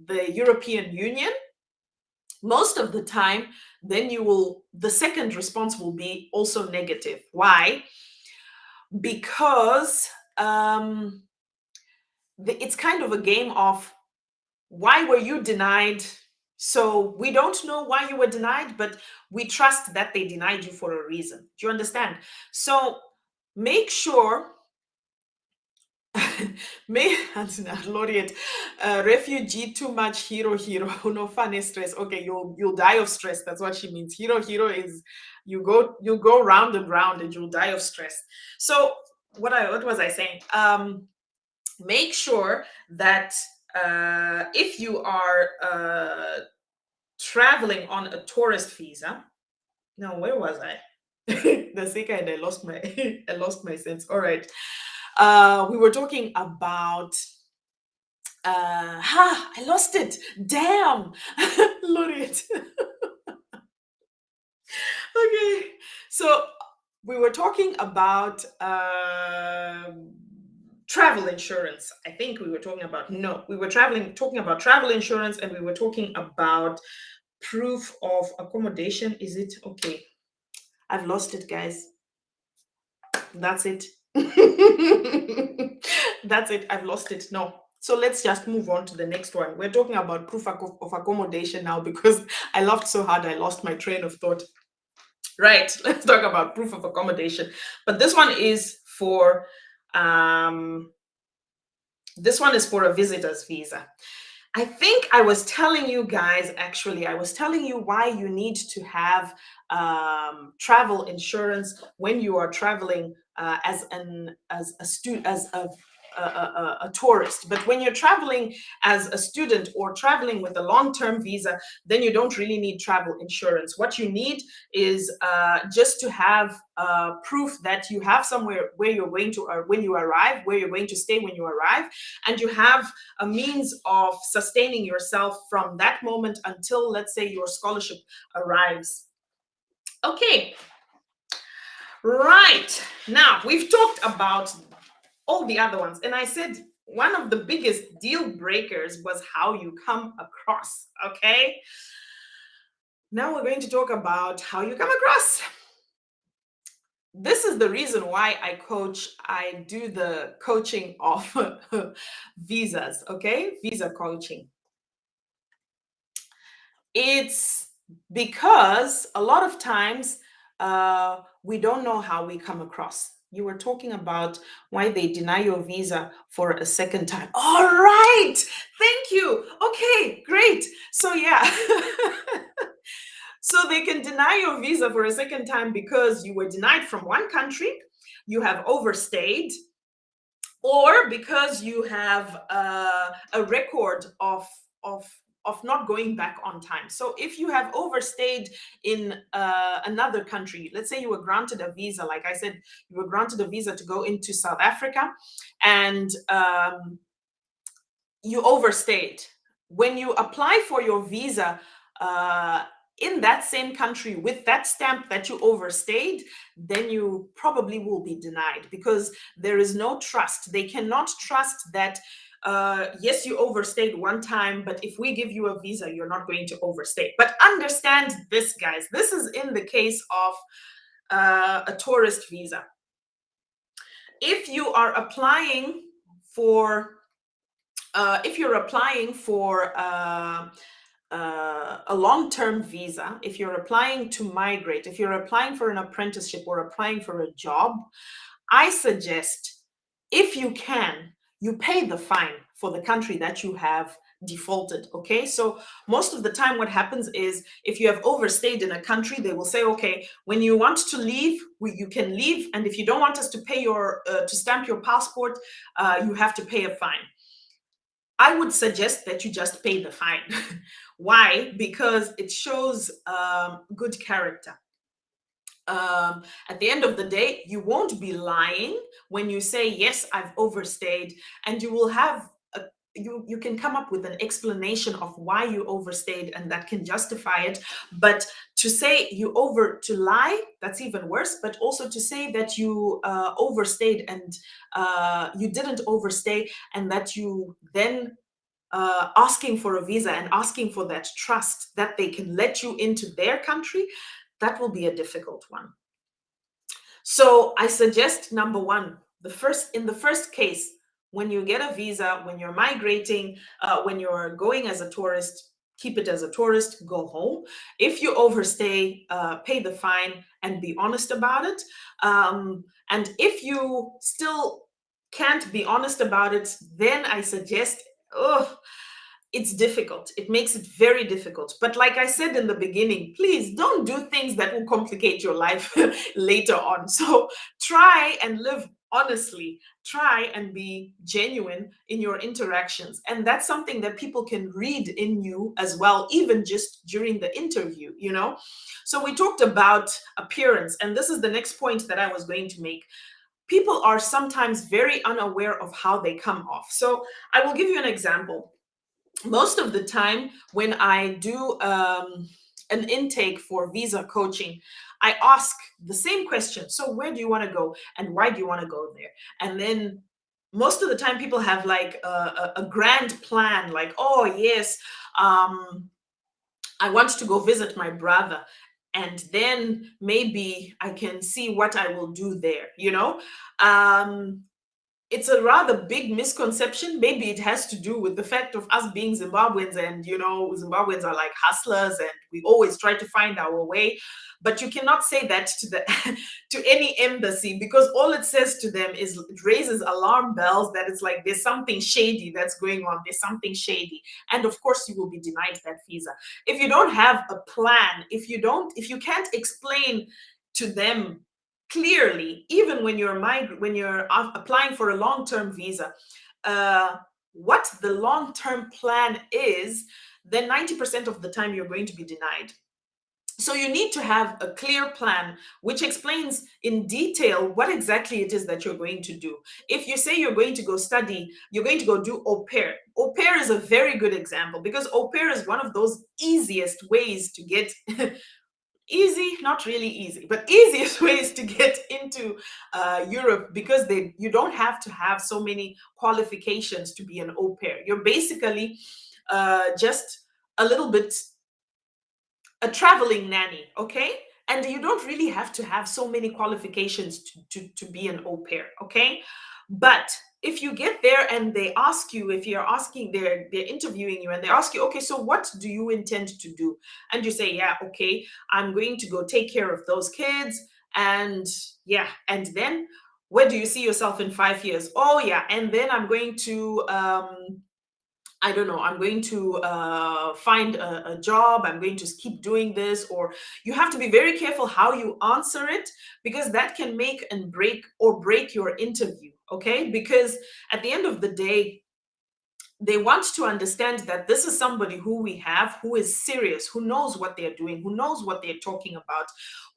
the European Union, most of the time, then the second response will be also negative. Why? Because it's kind of a game of, why were you denied? So we don't know why you were denied, but we trust that they denied you for a reason. Do you understand? So make sure may laureate refugee too much hero no fun stress. Okay, you'll die of stress. That's what she means. Hero is you go round and round and you'll die of stress. So what was I saying? Make sure that if you are traveling on a tourist visa. Now, where was I? The second I lost my I lost my sense. All right. We were talking about I lost it. Damn. Laureate. Okay. So we were talking about travel insurance. I think we were talking about, no, we were talking about travel insurance, and we were talking about proof of accommodation. Is it okay? I've lost it, guys. That's it. That's it. I've lost it. No. So let's just move on to the next one. We're talking about proof of accommodation now, because I laughed so hard I lost my train of thought. Right. Let's talk about proof of accommodation. But this one is for a visitor's visa. I think I was telling you guys, actually, I was telling you why you need to have travel insurance when you are traveling as a student, as a tourist. But when you're traveling as a student or traveling with a long-term visa, then you don't really need travel insurance. What you need is just to have proof that you have somewhere where you're going to, or when you arrive, where you're going to stay when you arrive, and you have a means of sustaining yourself from that moment until, let's say, your scholarship arrives. Okay. Right. Now, we've talked about all the other ones, and I said one of the biggest deal breakers was how you come across. Okay. Now we're going to talk about how you come across. This is the reason why I do the coaching of visas. Okay. Visa coaching. It's because a lot of times we don't know how we come across. You were talking about why they deny your visa for a second time. All right. Thank you. Okay, great. So, yeah. So they can deny your visa for a second time because you were denied from one country, you have overstayed, or because you have a record of not going back on time. So if you have overstayed in another country, let's say you were granted a visa, like I said, you were granted a visa to go into South Africa, and you overstayed. When you apply for your visa in that same country with that stamp that you overstayed, then you probably will be denied, because there is no trust. They cannot trust that, yes, you overstayed one time, but if we give you a visa, you're not going to overstay. But understand this, guys. This is in the case of a tourist visa. If you are applying for if you're applying for a long-term visa, if you're applying to migrate, if you're applying for an apprenticeship or applying for a job, I suggest, if you can, you pay the fine for the country that you have defaulted. Okay, so most of the time what happens is, if you have overstayed in a country, they will say, okay, when you want to leave, you can leave, and if you don't want us to pay your to stamp your passport, you have to pay a fine. I would suggest that you just pay the fine. Why? Because it shows good character. At the end of the day, you won't be lying when you say, yes, I've overstayed, and you will have you can come up with an explanation of why you overstayed, and that can justify it. But to say to lie, that's even worse. But also to say that you overstayed, and you didn't overstay, and that you then asking for a visa and asking for that trust that they can let you into their country, that will be a difficult one. So I suggest, number one, in the first case, when you get a visa, when you're migrating, when you're going as a tourist, keep it as a tourist, go home. If you overstay, pay the fine and be honest about it. And if you still can't be honest about it, then I suggest, oh, it's difficult. It makes it very difficult. But like I said in the beginning, please don't do things that will complicate your life later on. So try and live honestly. Try and be genuine in your interactions. And that's something that people can read in you as well, even just during the interview, you know? So we talked about appearance, and this is the next point that I was going to make. People are sometimes very unaware of how they come off. So I will give you an example. Most of the time when I do an intake for visa coaching, I ask the same question. So where do you want to go and why do you want to go there? And then most of the time people have like a grand plan, like, oh yes, I want to go visit my brother, and then maybe I can see what I will do there, you know. It's a rather big misconception. Maybe it has to do with the fact of us being Zimbabweans, and you know, Zimbabweans are like hustlers, and we always try to find our way. But you cannot say that to the to any embassy, because all it says to them is, it raises alarm bells that it's like there's something shady that's going on. There's something shady, and of course you will be denied that visa if you don't have a plan. If you can't explain to them clearly, even when you're applying for a long-term visa, uh, what the long-term plan is, then 90% of the time you're going to be denied. So you need to have a clear plan which explains in detail what exactly it is that you're going to do. If you say you're going to go study, you're going to go do au pair. Au pair is a very good example, because au pair is one of those easiest ways to get easy, not really easy, but easiest ways to get into Europe, because you don't have to have so many qualifications to be an au pair. You're basically just a little bit a traveling nanny, okay? And you don't really have to have so many qualifications to be an au pair, okay? But if you get there and they ask you, if you're asking, they're interviewing you and they ask you, okay, so what do you intend to do? And you say, yeah, okay, I'm going to go take care of those kids. And yeah, and then where do you see yourself in 5 years? Oh yeah, and then I'm going to I don't know, I'm going to find a job, I'm going to keep doing this. Or you have to be very careful how you answer it, because that can make and break your interview, okay? Because at the end of the day, they want to understand that this is somebody who we have, who is serious, who knows what they're doing, who knows what they're talking about,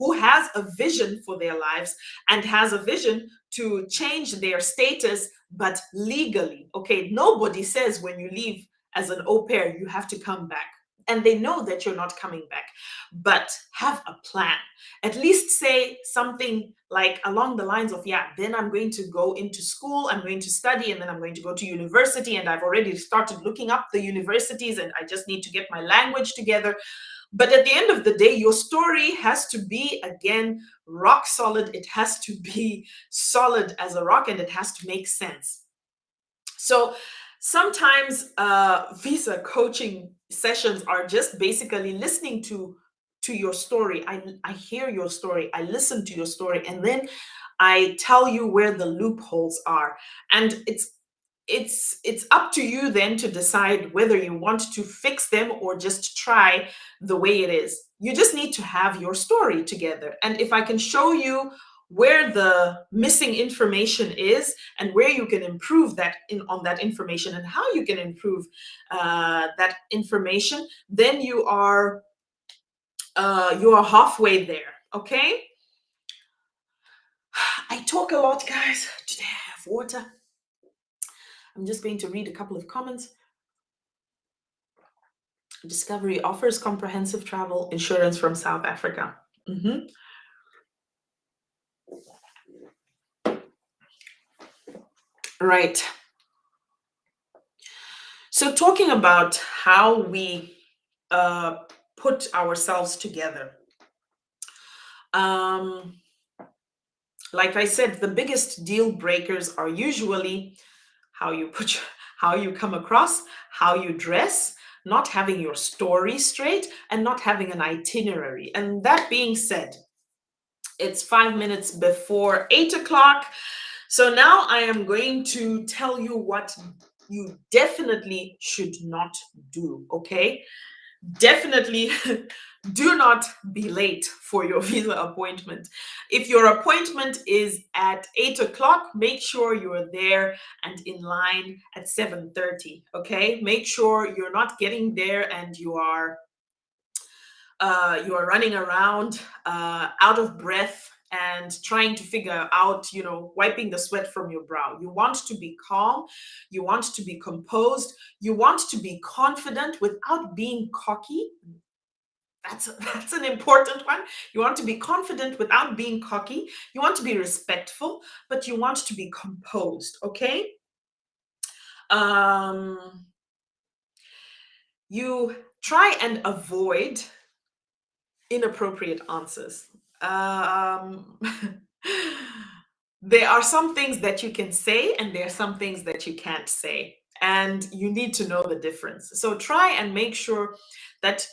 who has a vision for their lives and has a vision to change their status, but legally. Okay, nobody says when you leave as an au pair, you have to come back. And they know that you're not coming back, but have a plan. At least say something like along the lines of, yeah, then I'm going to go into school, I'm going to study, and then I'm going to go to university. And I've already started looking up the universities, and I just need to get my language together. But at the end of the day, your story has to be, again, rock solid. It has to be solid as a rock, and it has to make sense. So sometimes visa coaching sessions are just basically listening to your story. I hear your story, I listen to your story, and then I tell you where the loopholes are. And it's up to you then to decide whether you want to fix them or just try the way it is. You just need to have your story together. And if I can show you where the missing information is and where you can improve on that information, and how you can improve that information, then you are halfway there. Okay. I talk a lot, guys. Today I have water. I'm just going to read a couple of comments. Discovery offers comprehensive travel insurance from South Africa. Mhm. Right. So, talking about how we uh, put ourselves together. Um, like I said, the biggest deal breakers are usually how you how you come across, how you dress, not having your story straight, and not having an itinerary. And that being said, it's 5 minutes before 8 o'clock. So now I am going to tell you what you definitely should not do, okay? Definitely do not be late for your visa appointment. If your appointment is at 8 o'clock, make sure you're there and in line at 7:30. Okay, make sure you're not getting there and you are running around out of breath and trying to figure out, wiping the sweat from your brow. You want to be calm, you want to be composed, you want to be confident without being cocky. That's an important one. You want to be confident without being cocky. You want to be respectful, but you want to be composed, okay? Um, you try and avoid inappropriate answers. Um, there are some things that you can say, and there are some things that you can't say. And you need to know the difference. So try and make sure that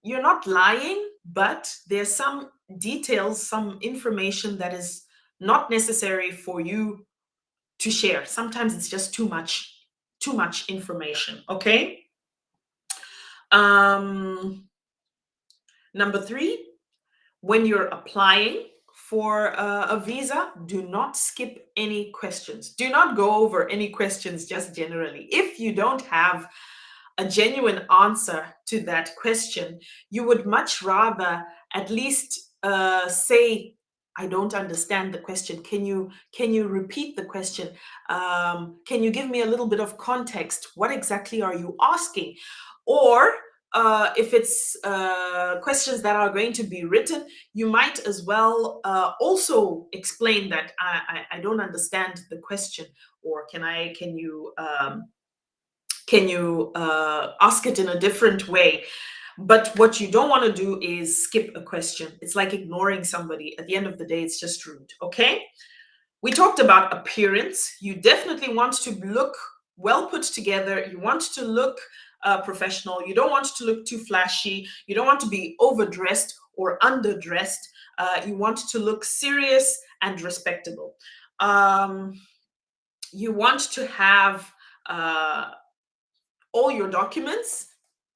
you're not lying, but there's some details, some information that is not necessary for you to share. Sometimes it's just too much information. Okay. Um, Number three, when you're applying for a visa, do not skip any questions. Do not go over any questions just generally. If you don't have a genuine answer to that question, you would much rather at least say, "I don't understand the question. Can you repeat the question? Can you give me a little bit of context? What exactly are you asking?" Or if it's questions that are going to be written, you might as well also explain that I don't understand the question, or can you ask it in a different way? But what you don't want to do is skip a question. It's like ignoring somebody. At the end of the day, it's just rude. Okay. We talked about appearance. You definitely want to look well put together. You want to look professional. You don't want to look too flashy. You don't want to be overdressed or underdressed. You want to look serious and respectable. Um, you want to have all your documents.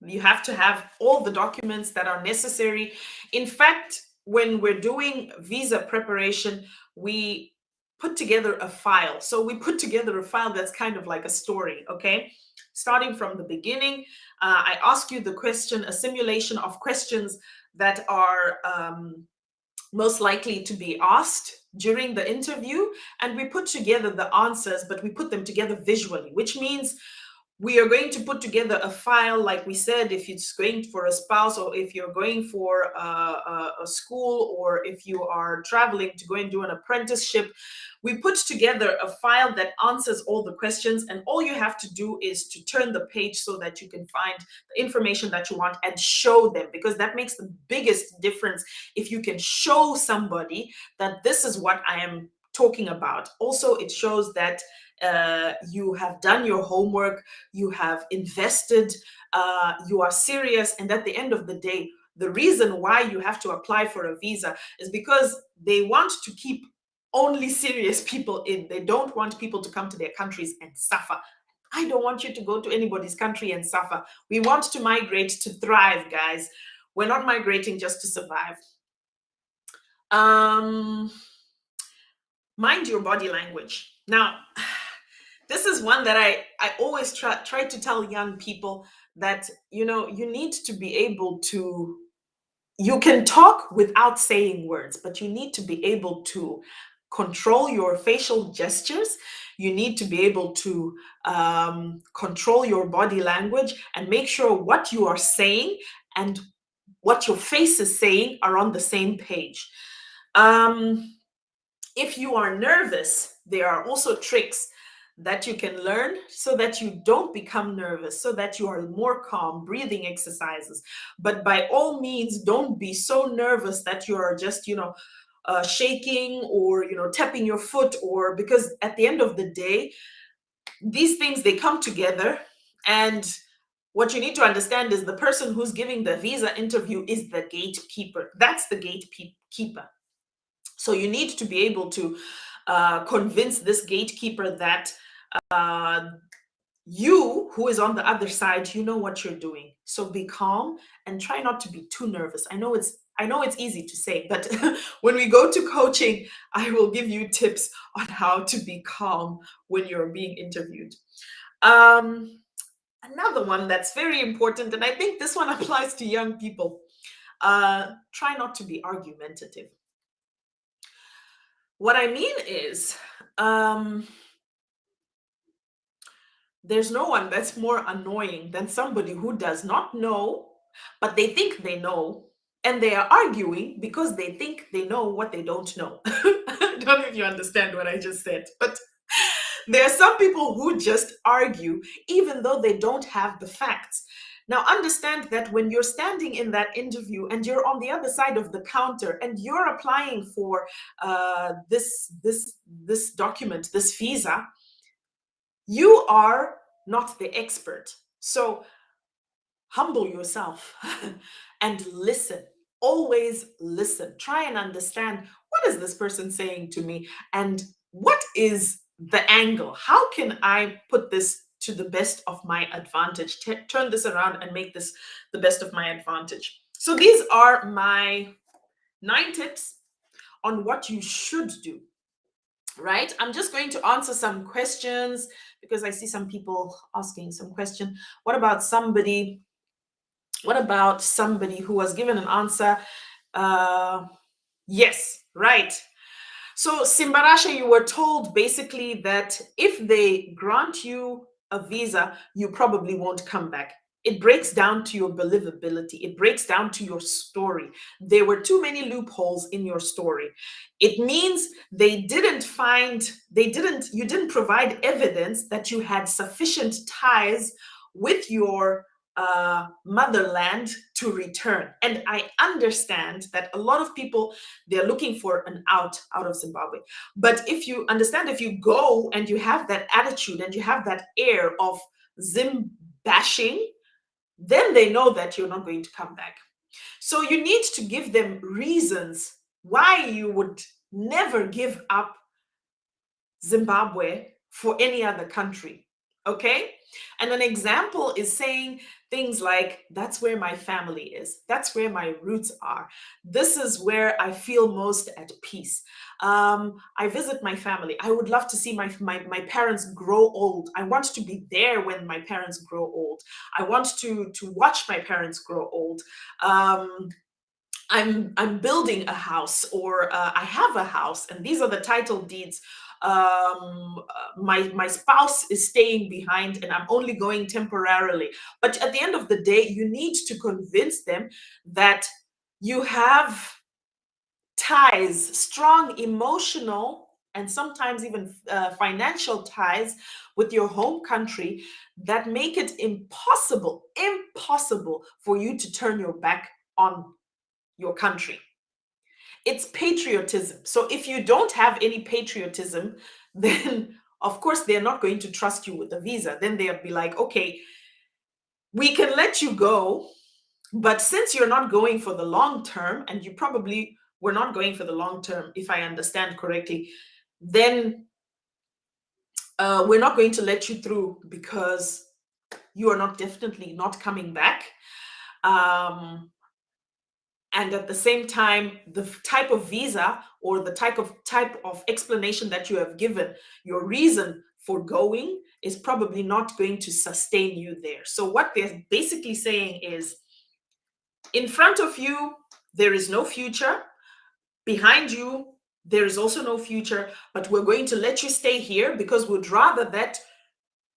You have to have all the documents that are necessary. In fact, when we're doing visa preparation, we put together a file. So we put together a file that's kind of like a story, okay? Starting from the beginning, I ask you the question, a simulation of questions that are most likely to be asked during the interview, and we put together the answers, but we put them together visually, which means we are going to put together a file, like we said, if it's going for a spouse, or if you're going for a school, or if you are traveling to go and do an apprenticeship. We put together a file that answers all the questions, and all you have to do is to turn the page so that you can find the information that you want and show them, because that makes the biggest difference. If you can show somebody that this is what I am talking about. Also, it shows that you have done your homework, you have invested, you are serious, and at the end of the day, the reason why you have to apply for a visa is because they want to keep only serious people in. They don't want people to come to their countries and suffer. I don't want you to go to anybody's country and suffer. We want to migrate to thrive, guys. We're not migrating just to survive. Um, Mind your body language. Now, this is one that I always try to tell young people, that you need to be able to, you can talk without saying words, but you need to be able to control your facial gestures. You need to be able to control your body language and make sure what you are saying and what your face is saying are on the same page. If you are nervous, there are also tricks that you can learn so that you don't become nervous, so that you are more calm, breathing exercises. But by all means, don't be so nervous that you are just, shaking or, tapping your foot, or because at the end of the day, these things, they come together. And what you need to understand is the person who's giving the visa interview is the gatekeeper. That's the gatekeeper. So you need to be able to convince this gatekeeper that uh, you, who is on the other side, you know what you're doing. So be calm and try not to be too nervous. I know it's easy to say, but when we go to coaching, I will give you tips on how to be calm when you're being interviewed. Another one that's very important, and I think this one applies to young people. Try not to be argumentative. What I mean is, there's no one that's more annoying than somebody who does not know, but they think they know, and they are arguing because they think they know what they don't know. I don't know if you understand what I just said, but there are some people who just argue even though they don't have the facts. Now, understand that when you're standing in that interview and you're on the other side of the counter and you're applying for this document, this visa, you are not the expert. So humble yourself and listen. Always listen. Try and understand, what is this person saying to me, and what is the angle? How can I put this to the best of my advantage? Turn this around and make this the best of my advantage. So these are my 9 tips on what you should do. Right? I'm just going to answer some questions because I see some people asking some question. What about somebody who was given an answer? Yes, right. So, Simbarasha, you were told basically that if they grant you a visa, you probably won't come back. It breaks down to your believability. It breaks down to your story. There were too many loopholes in your story. It means you didn't provide evidence that you had sufficient ties with your motherland to return. And I understand that a lot of people, they're looking for an out of Zimbabwe. But if you understand, if you go and you have that attitude and you have that air of Zim bashing, then they know that you're not going to come back. So you need to give them reasons why you would never give up Zimbabwe for any other country. Okay? And an example is saying things like, that's where my family is. That's where my roots are. This is where I feel most at peace. I visit my family. I would love to see my parents grow old. I want to be there when my parents grow old. I want to watch my parents grow old. I'm building a house, or I have a house, and these are the title deeds. My spouse is staying behind, and I'm only going temporarily. But at the end of the day, you need to convince them that you have ties, strong emotional and sometimes even financial ties with your home country that make it impossible for you to turn your back on your country. It's patriotism. So if you don't have any patriotism, then of course they're not going to trust you with a visa. Then they'll be like, okay, we can let you go, but since you're not going for the long term, and you probably were not going for the long term, if I understand correctly, then we're not going to let you through because you are not definitely not coming back. And at the same time, the type of visa or the type of explanation that you have given, your reason for going, is probably not going to sustain you there. So what they're basically saying is, in front of you, there is no future. Behind you, There is also no future, but we're going to let you stay here because we'd rather that,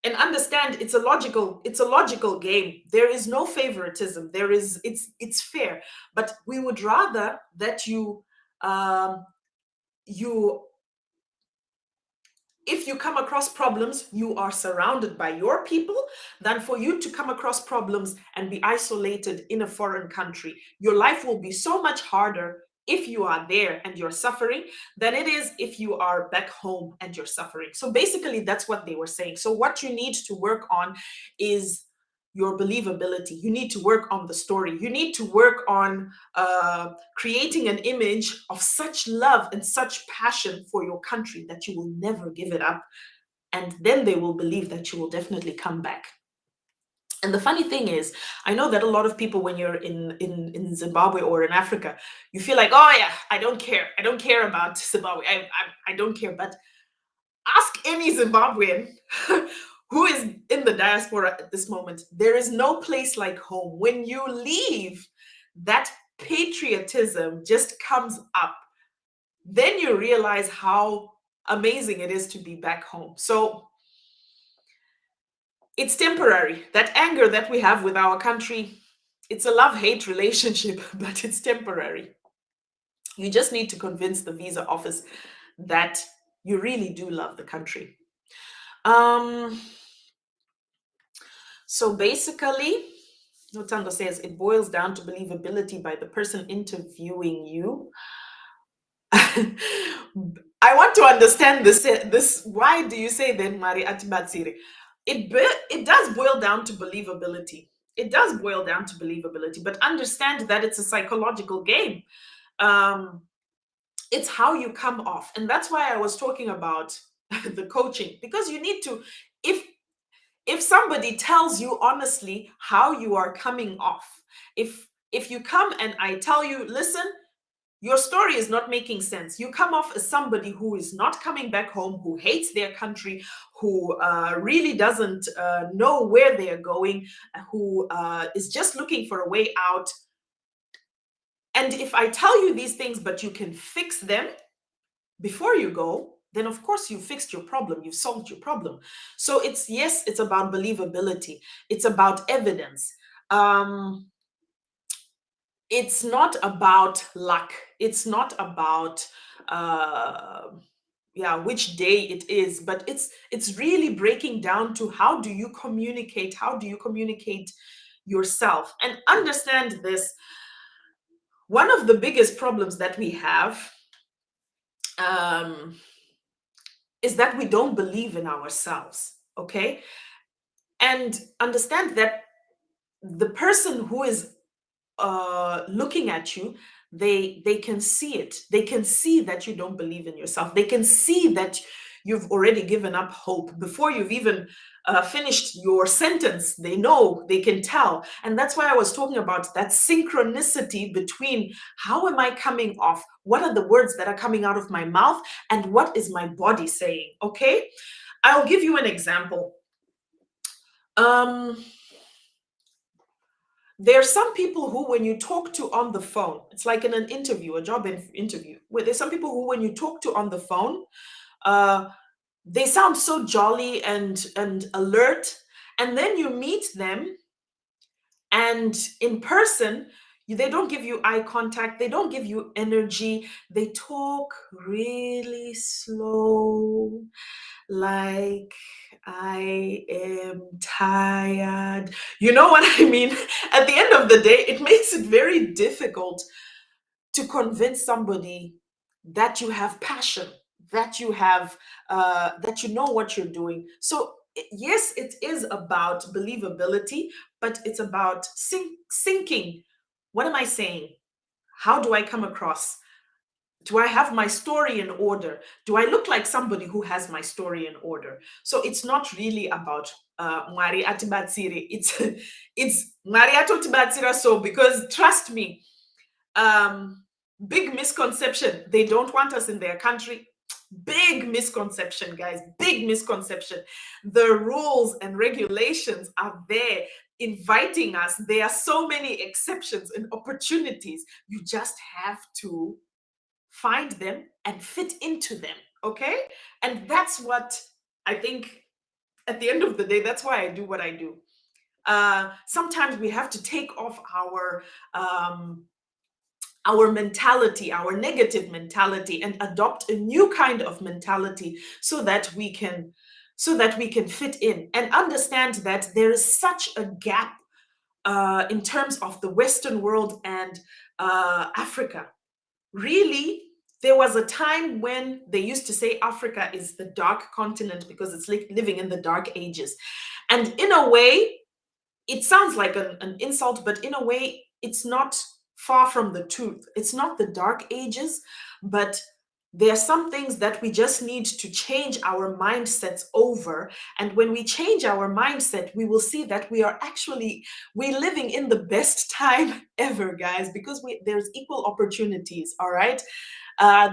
and understand it's a logical game. There is no favoritism. There is it's fair, but we would rather that you if you come across problems, you are surrounded by your people, than for you to come across problems and be isolated in a foreign country. Your life will be so much harder if you are there and you're suffering than it is if you are back home and you're suffering. So basically, that's what they were saying. So, what you need to work on is your believability. You need to work on the story. You need to work on creating an image of such love and such passion for your country that you will never give it up. And then they will believe that you will definitely come back. And the funny thing is, I know that a lot of people, when you're in Zimbabwe or in Africa, you feel like, oh yeah, I don't care. I don't care about Zimbabwe. I don't care. But ask any Zimbabwean who is in the diaspora at this moment. There is no place like home. When you leave, that patriotism just comes up. Then you realize how amazing it is to be back home. So it's temporary. That anger that we have with our country, it's a love-hate relationship, but it's temporary. You just need to convince the visa office that you really do love the country. So basically, Notando says it boils down to believability by the person interviewing you. I want to understand this. Why do you say then, Mari Atibatsiri? It does boil down to believability. It does boil down to believability, but understand that it's a psychological game. Um, it's how you come off, and that's why I was talking about the coaching, because you need to, if somebody tells you honestly how you are coming off, if you come and I tell you, listen, your story is not making sense, you come off as somebody who is not coming back home, who hates their country, who really doesn't know where they are going, who is just looking for a way out. And if I tell you these things, but you can fix them before you go, then of course you fixed your problem, you've solved your problem. So it's, yes, it's about believability, it's about evidence. It's not about luck, it's not about which day it is, but it's really breaking down to how do you communicate, yourself. And understand this, one of the biggest problems that we have is that we don't believe in ourselves, okay? And understand that the person who is looking at you, they can see it. They can see that you don't believe in yourself. They can see that you've already given up hope before you've even finished your sentence. They know, they can tell. And that's why I was talking about that synchronicity between how am I coming off, what are the words that are coming out of my mouth, and what is my body saying, okay? I'll give you an example. There are some people who, when you talk to on the phone, it's like in an interview, a job interview, where there's some people who, when you talk to on the phone, they sound so jolly and alert, and then you meet them, and in person, they don't give you eye contact, they don't give you energy, they talk really slow, like, I am tired. You know what I mean? At the end of the day, it makes it very difficult to convince somebody that you have passion, that you have, that you know what you're doing. So yes, it is about believability, but it's about syncing. What am I saying? How do I come across? Do I have my story in order? Do I look like somebody who has my story in order? So it's not really about Mwari Atibatsiri. It's Mwari Atibatsira. So, because trust me, big misconception. They don't want us in their country. Big misconception, guys. Big misconception. The rules and regulations are there inviting us. There are so many exceptions and opportunities. You just have to find them, and fit into them. Okay? And that's what I think at the end of the day, that's why I do what I do. Sometimes we have to take off our mentality, our negative mentality, and adopt a new kind of mentality so that we can fit in and understand that there is such a gap in terms of the Western world and Africa. Really, there was a time when they used to say Africa is the dark continent because it's living in the dark ages. And in a way, it sounds like an insult, but in a way, it's not far from the truth. It's not the dark ages, but there are some things that we just need to change our mindsets over. And when we change our mindset, we will see that we're living in the best time ever, guys, because there's equal opportunities. All right.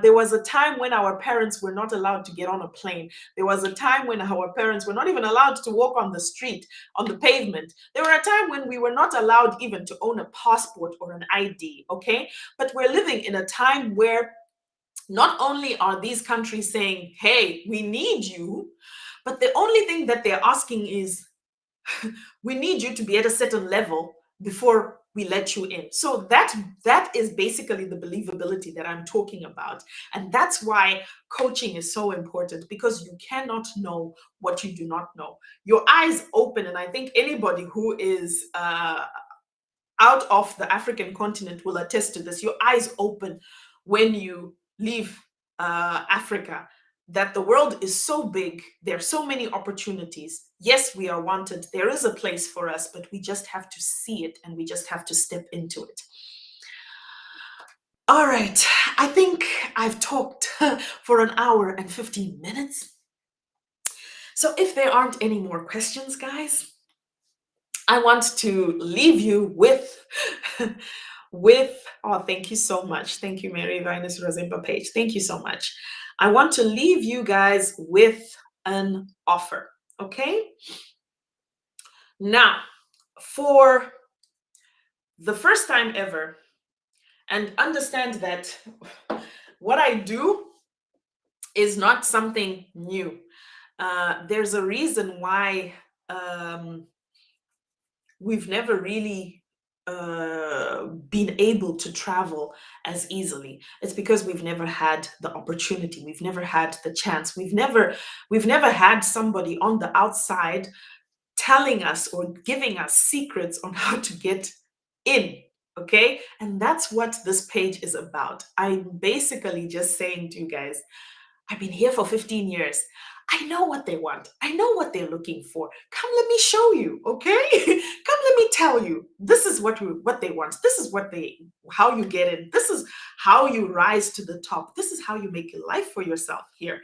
There was a time when our parents were not allowed to get on a plane. There was a time when our parents were not even allowed to walk on the street, on the pavement. There were a time when we were not allowed even to own a passport or an ID, okay? But we're living in a time where not only are these countries saying, hey, we need you, but the only thing that they're asking is, we need you to be at a certain level before we let you in. So that is basically the believability that I'm talking about. And that's why coaching is so important, because you cannot know what you do not know. Your eyes open, and I think anybody who is out of the African continent will attest to this. Your eyes open when you leave Africa, that the world is so big, there are so many opportunities. Yes, we are wanted. There is a place for us, but we just have to see it and we just have to step into it. All right, I think I've talked for an hour and 15 minutes. So if there aren't any more questions, guys, I want to leave you with oh, thank you so much. Thank you, Mary Vinus Rozimba Page. Thank you so much. I want to leave you guys with an offer. Okay? Now, for the first time ever, and understand that what I do is not something new. There's a reason why we've never really been able to travel as easily. It's because we've never had the opportunity. We've never had the chance. We've never had somebody on the outside telling us or giving us secrets on how to get in. Okay, and that's what this page is about. I'm basically just saying to you guys, I've been here for 15 years. I know what they want. I know what they're looking for. Come, let me show you, okay? Come, let me tell you. This is what they want. This is how you get in. This is how you rise to the top. This is how you make a life for yourself here.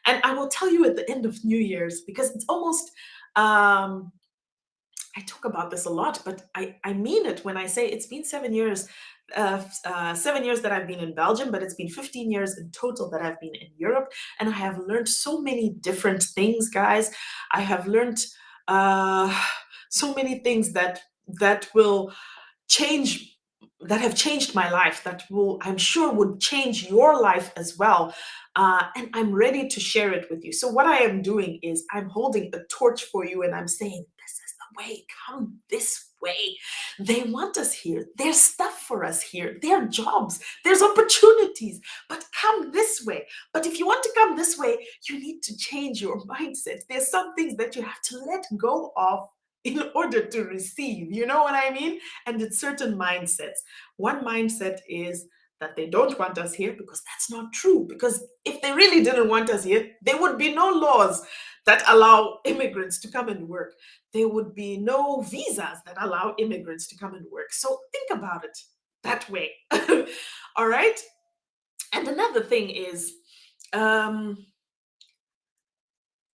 And I will tell you at the end of New Year's, because it's almost, I talk about this a lot, but I mean it when I say it's been 7 years. 7 years that I've been in Belgium, but it's been 15 years in total that I've been in Europe, and I have learned so many different things, guys. I have learned so many things that will change, that have changed my life, that will, I'm sure, would change your life as well. And I'm ready to share it with you. So what I am doing is I'm holding a torch for you, and I'm saying, this is the way. Come this way. They want us here. There's stuff for us here. There are jobs. There's opportunities. But come this way. But if you want to come this way, you need to change your mindset. There's some things that you have to let go of in order to receive. You know what I mean? And it's certain mindsets. One mindset is that they don't want us here, because that's not true. Because if they really didn't want us here, there would be no laws that allow immigrants to come and work. There would be no visas that allow immigrants to come and work. So think about it that way. All right. And another thing is,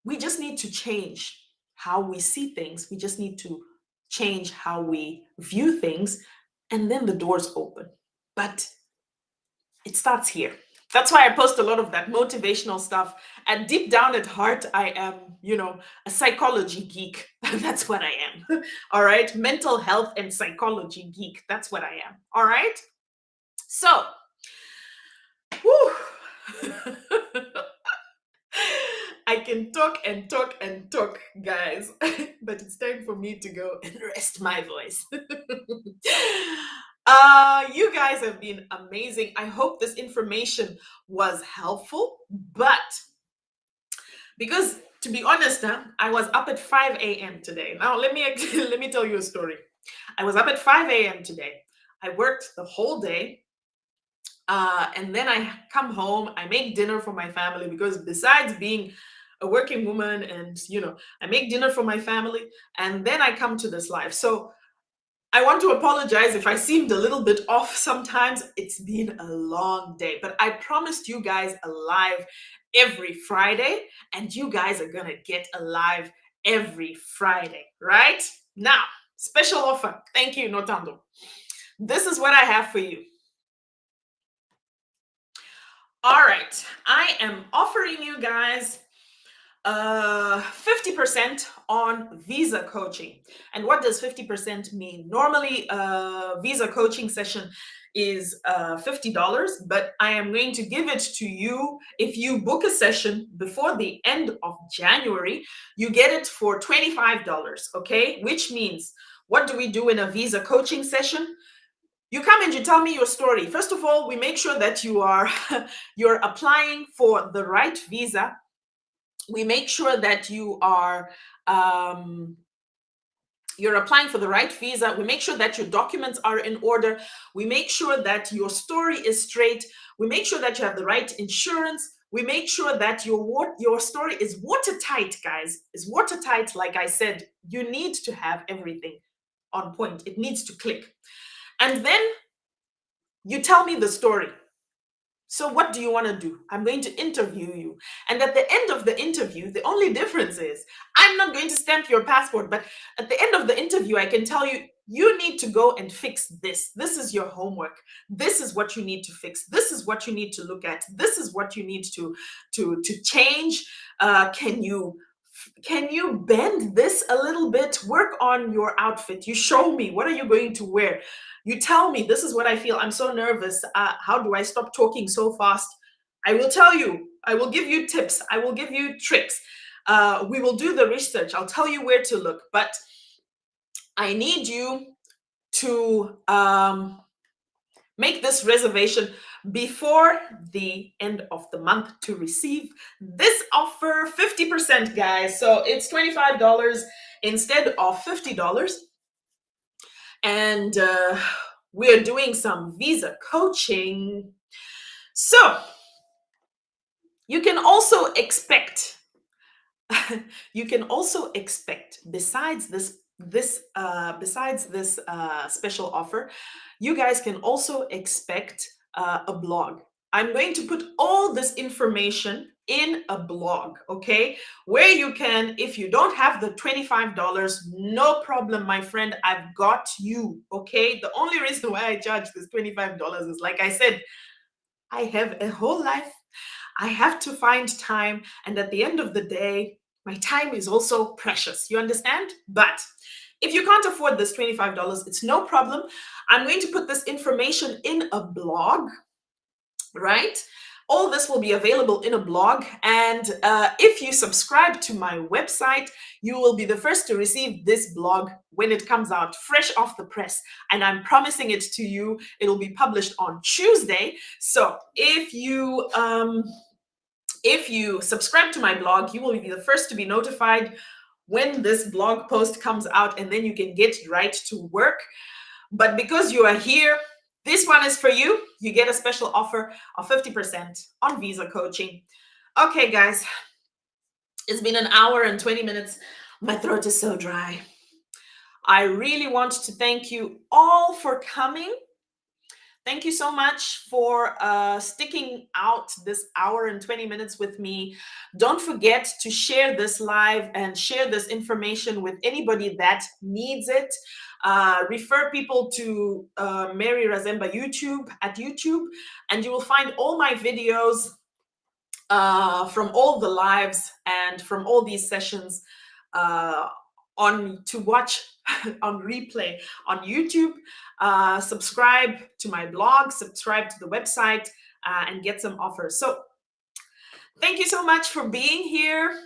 we just need to change how we see things. We just need to change how we view things, and then the doors open. But it starts here. That's why I post a lot of that motivational stuff. And deep down at heart, I am, a psychology geek. That's what I am. All right. Mental health and psychology geek. That's what I am. All right. So Whew. I can talk and talk and talk, guys, but it's time for me to go and rest my voice. You guys have been amazing. I hope this information was helpful, but because to be honest, I was up at 5 a.m. today. Now, let me let me tell you a story. I was up at 5 a.m. today. I worked the whole day. And then I come home, I make dinner for my family because besides being a working woman and, I make dinner for my family and then I come to this live. So I want to apologize if I seemed a little bit off sometimes. It's been a long day, but I promised you guys a live every Friday and you guys are going to get a live every Friday, right? Now, special offer. Thank you, Notando. This is what I have for you. All right, I am offering you guys 50% on visa coaching. And what does 50% mean? Normally, a visa coaching session is $50, but I am going to give it to you. If you book a session before the end of January, you get it for $25, okay? Which means, what do we do in a visa coaching session? You come and you tell me your story. First of all, we make sure that you're applying for the right visa. We make sure that you're applying for the right visa. We make sure that your documents are in order. We make sure that your story is straight. We make sure that you have the right insurance. We make sure that your story is watertight, guys. Is watertight. Like I said, you need to have everything on point. It needs to click. And then you tell me the story. So what do you want to do? I'm going to interview you. And at the end of the interview, the only difference is I'm not going to stamp your passport, but at the end of the interview, I can tell you, you need to go and fix this. This is your homework. This is what you need to fix. This is what you need to look at. This is what you need to change. Can you bend this a little bit? Work on your outfit. You show me, what are you going to wear? You tell me, this is what I feel. I'm so nervous. How do I stop talking so fast? I will tell you. I will give you tips. I will give you tricks. We will do the research. I'll tell you where to look. But I need you to make this reservation before the end of the month to receive this offer. 50%, guys. So it's $25 instead of $50. And we're doing some visa coaching. So you can also expect besides this special offer, you guys can also expect a blog. I'm going to put all this information in a blog, okay? Where you can, if you don't have the $25, no problem, my friend, I've got you, okay? The only reason why I charge this $25 is, like I said, I have a whole life. I have to find time. And at the end of the day, my time is also precious. You understand? But if you can't afford this $25, it's no problem. I'm going to put this information in a blog, right? All this will be available in a blog. And if you subscribe to my website, you will be the first to receive this blog when it comes out fresh off the press. And I'm promising it to you. It'll be published on Tuesday. So if you subscribe to my blog, you will be the first to be notified when this blog post comes out, and then you can get right to work. But because you are here, this one is for you. You get a special offer of 50% on visa coaching. Okay, guys, it's been an hour and 20 minutes. My throat is so dry. I really want to thank you all for coming. Thank you so much for sticking out this hour and 20 minutes with me. Don't forget to share this live and share this information with anybody that needs it. Refer people to Mary Razemba YouTube, and you will find all my videos from all the lives and from all these sessions to watch on replay on YouTube. Subscribe to my blog, subscribe to the website. and get some offers. So thank you so much for being here.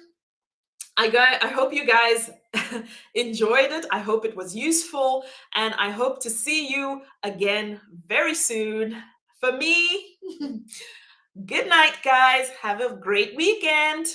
I hope you guys enjoyed it. I hope it was useful, and I hope to see you again very soon. For me, good night, guys. Have a great weekend.